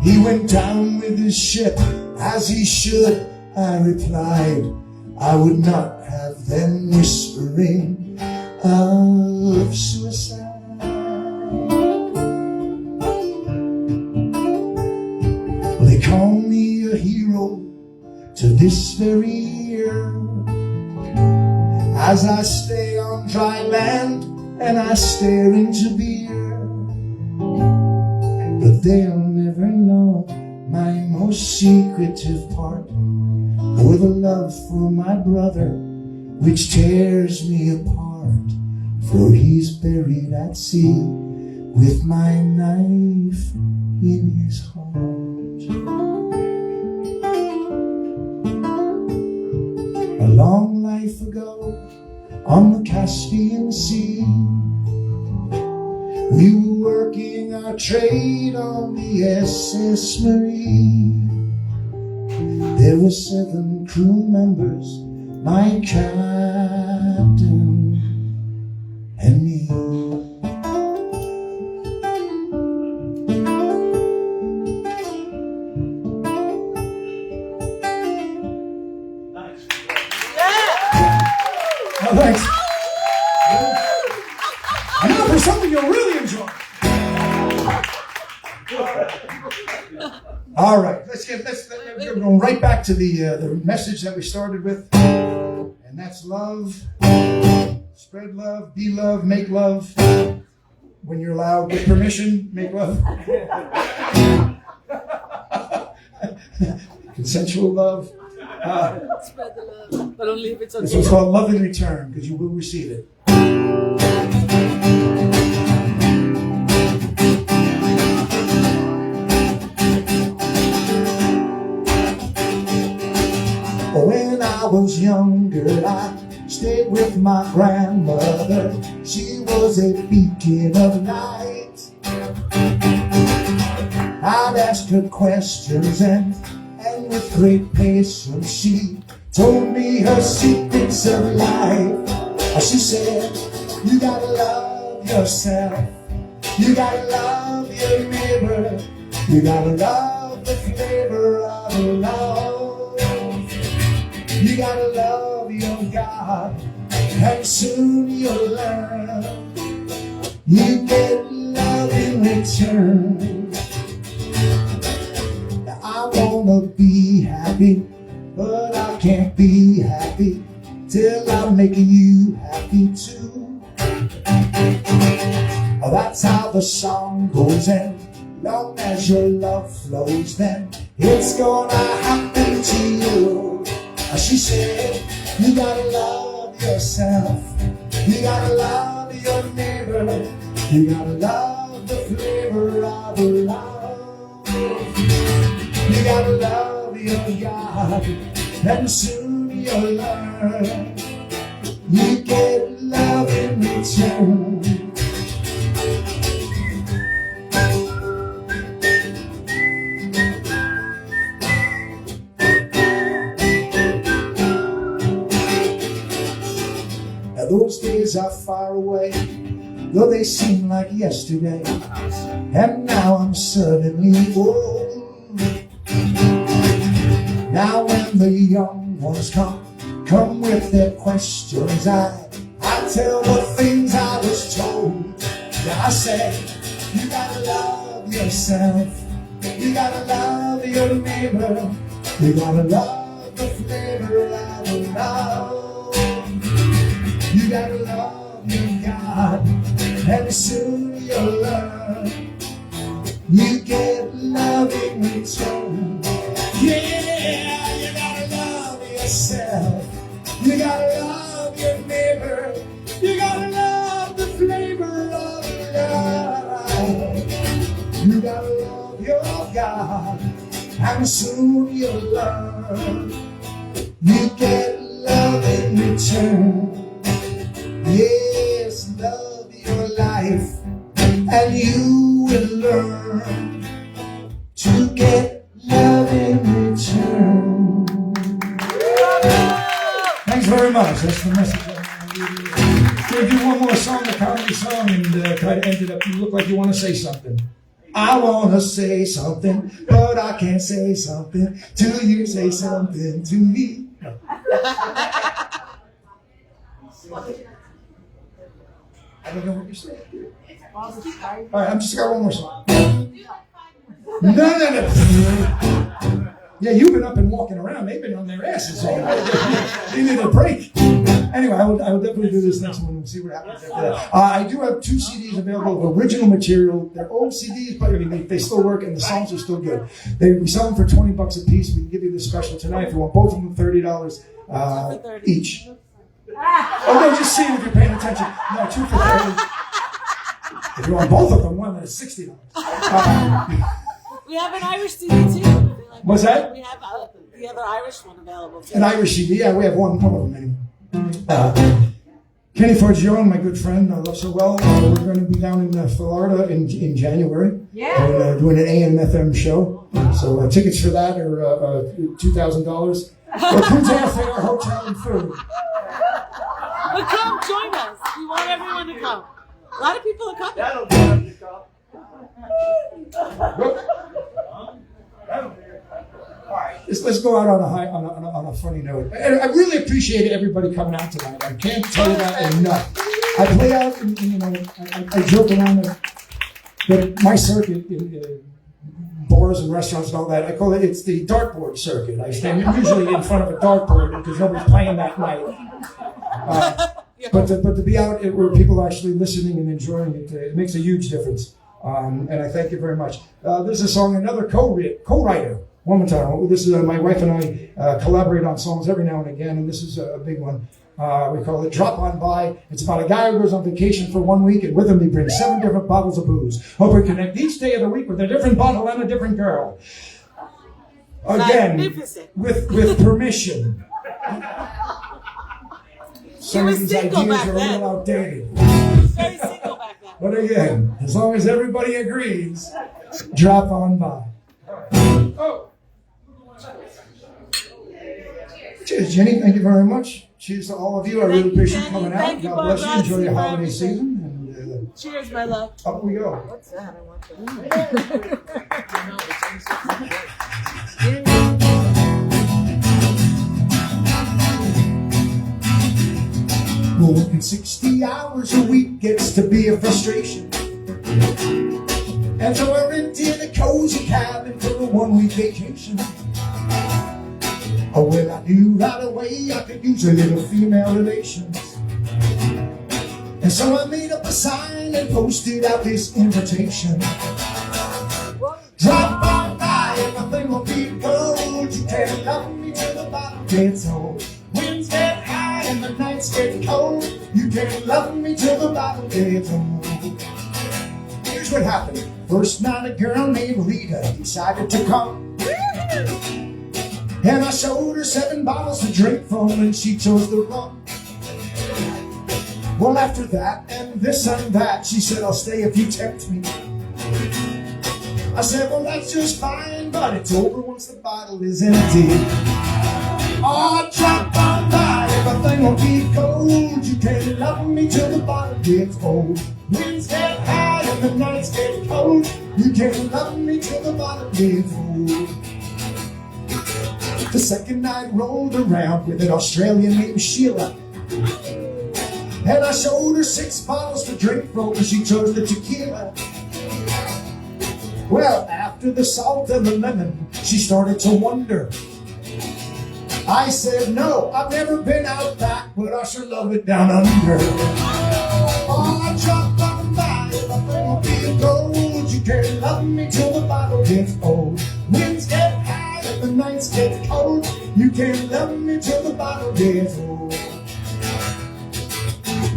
He went down with his ship as he should, I replied. I would not have them whispering of suicide. Well, they call me a hero to this very year, as I stay on dry land and I stare into beer. But they'll never know my most secretive part, or the love for my brother which tears me apart. For he's buried at sea with my knife in his heart. A long life ago, on the Caspian Sea, we were working our trade on the SS Marie. There were 7 crew members, my captain and me. Oh, thanks. And now for something you'll really enjoy. All right, let's we're going right back to the message that we started with, and that's love. Spread love, be love, make love. When you're allowed, with permission, make love. Consensual love. Spread the love, but only if it's okay. This one's called Love in Return, because you will receive it. When I was younger, I stayed with my grandmother. She was a beacon of light. I'd ask her questions, and with great patience she told me her secrets of life. She said, you gotta love yourself, you gotta love your neighbor, you gotta love the flavor of love, you gotta love your God, and soon you'll learn you get love in return. Now, I wanna be happy, but I can't be happy till I make you happy too. That's how the song goes, and long as your love flows, then it's gonna happen to you. She said, you gotta love yourself, you gotta love your neighbor, you gotta love the flavor of love. You gotta love your God, and soon you'll learn you get love in return. Now those days are far away, though they seem like yesterday, and now I'm suddenly old. Now when the young ones come with their questions, I tell the things I was told. Now I say, you gotta love yourself, you gotta love your neighbor, you gotta love the flavor of love. You gotta love your God, and soon you'll learn you get love in return. Yeah, you gotta love yourself, you gotta love your neighbor, you gotta love the flavor of love. You gotta love your God, and soon you'll learn you get love in return. Yes, love your life, and you will learn to get love in return. Thanks very much. That's the message I want to leave you. We'll do one more song, a comedy song, and try to end it up. You look like you want to say something. I want to say something, but I can't say something till you say something to me. No. I don't know what you're saying. All right, I'm just got one more song. No. Yeah, you've been up and walking around. They've been on their asses all night. They need a break. Anyway, I will definitely do this next one and see what happens after that. I do have 2 CDs available of original material. They're old CDs, but I mean, they still work and the songs are still good. We sell them for $20 a piece. We can give you this special tonight. If you want both of them, $30 each. Oh, no, just see if you're paying attention. No, 2 for $30. If you want both of them, one is $60. We have an Irish CD too. What's that? We have the other Irish one available too. An Irish CD, yeah, we have one of them anyway. Kenny Forgione, my good friend, I love so well. We're going to be down in Florida in January. Yeah. And, doing an AM FM show. So tickets for that are $2,000. Includes airfare, hotel, and food. But come join us. We want everyone to come. A lot of people are coming. That'll be enough to come. Let's go out on a funny note. I really appreciate everybody coming out tonight. I can't tell you that enough. I play out, and, I joke around that my circuit in bars and restaurants and all that, I call it's the dartboard circuit. I stand usually in front of a dartboard because nobody's playing that night. But to be out where people are actually listening and enjoying it, it makes a huge difference. And I thank you very much. This is a song, another co-writer. One more time. This is my wife and I collaborate on songs every now and again, and this is a big one. We call it Drop On By. It's about a guy who goes on vacation for 1 week, and with him he brings 7 different bottles of booze. Hope we connect each day of the week with a different bottle and a different girl. Again, with permission. Some of these ideas are a little outdated. Very single back then. But again, as long as everybody agrees, drop on by. Oh. Cheers, Jenny. Thank you very much. Cheers to all of you. I really appreciate you coming out. Thank you, God bless you. Barbara. Enjoy your holiday Everything. season. And Cheers, my love. up we go. What's that? I want Working 60 hours a week gets to be a frustration. And so I rented a cozy cabin for a 1-week vacation. Oh, well, I knew right away I could use a little female relations. And so I made up a sign and posted out this invitation. Drop on by, everything will be gold. You can love me till the bottom gets old. Winds get high and the nights get cold. You can love me till the bottom gets old. Here's what happened. First night a girl named Rita decided to come. And I showed her 7 bottles to drink from and she chose the rum. Well, after that and this and that, she said, I'll stay if you tempt me. I said, well, that's just fine, but it's over once the bottle is empty. Oh, drop on by, everything will be gold. You can love me till the bottle gets old. Winds get high and the nights get cold. You can love me till the bottle gets old. The second night rolled around with an Australian named Sheila. And I showed her 6 bottles to drink from and she chose the tequila. Well, after the salt and the lemon, she started to wonder. I said, no, I've never been out back, but I sure love it down under. Oh, drop on by, everything will be gold. You can love me till the bottle gets old. Winds get high and the nights get cold. You can love me till the bottle gets old.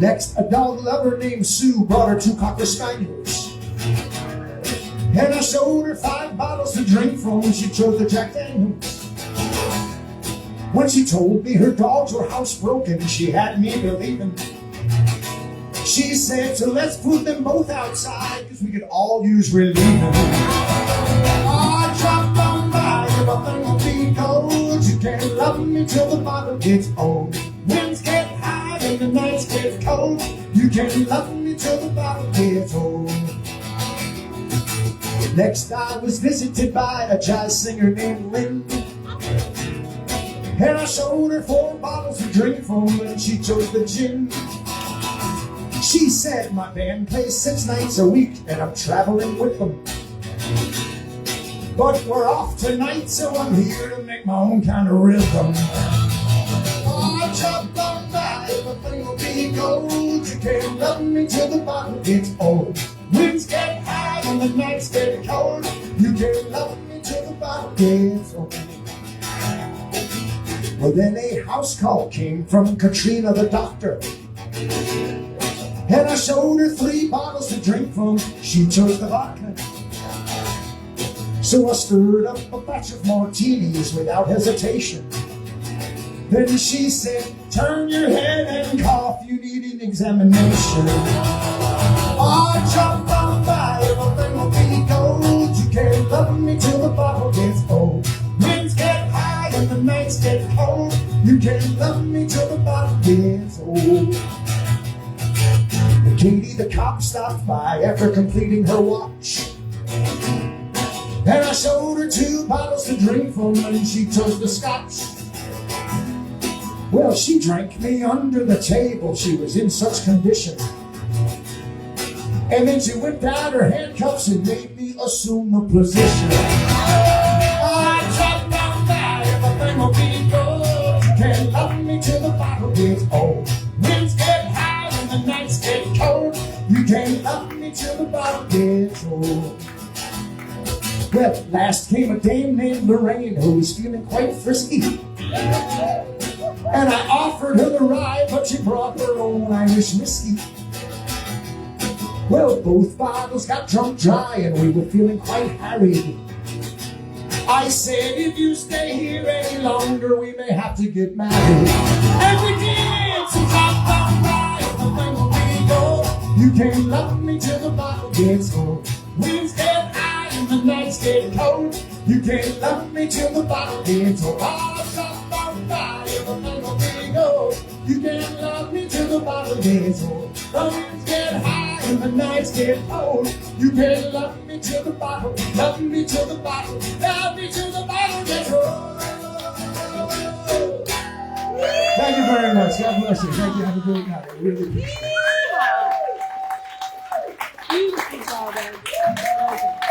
Next, a dog lover named Sue brought her 2 Cocker Spaniels. And I showed her 5 bottles to drink from and she chose the Jack Daniels. When she told me her dogs were housebroken, she had me believing. She said, so let's put them both outside because we could all use relieving. Oh, drop on by, everything will be gold. You can love me till the bottle gets old. Winds get high and the nights get cold. You can love me till the bottle gets old. Next I was visited by a jazz singer named Lynn. And I showed her 4 bottles to drink from and she chose the gin. She said, my band plays 6 nights a week and I'm traveling with them. But we're off tonight, so I'm here to make my own kind of rhythm. Oh, jump on by, everything will be gold. You can love me till the bottle gets old. Winds get high and the nights get cold. You can love me till the bottle gets old. Well, then a house call came from Katrina the doctor. And I showed her 3 bottles to drink from. She chose the vodka. So I stirred up a batch of martinis without hesitation. Then she said, turn your head and cough, you need an examination. Oh, jump on by, everything will be gold. You can love me till the bottle gets old. Winds get high and the nights get cold. You can love me till the bottle gets old. Katie the cop stopped by after completing her watch. And I showed her 2 bottles to drink from and she chose the scotch. Well, she drank me under the table, she was in such condition. And then she whipped out her handcuffs and made me assume the position. I dropped down by, everything will be gold. You can love me till the bottle gets old. Winds get high and the nights get cold. You can love me till the bottle gets old. Well, last came a dame named Lorraine who was feeling quite frisky. And I offered her the ride, but she brought her own Irish whiskey. Well, both bottles got drunk dry and we were feeling quite harried. I said, if you stay here any longer, we may have to get married. And we did, so drop down by, everything will be gold. You can love me till the bottle gets old. Winds get high and the nights get cold. You can love me till the bottle gets old. Oh, drop down by, everything will be gold. You can love me till the bottle gets old. The winds get high and the nights get cold. You can love me till the bottle, love me till the bottle, love me till the bottle gets old. Thank you very much. God bless you. Thank you. Have a great night. I really appreciate it. Beautiful job, Ed. Okay.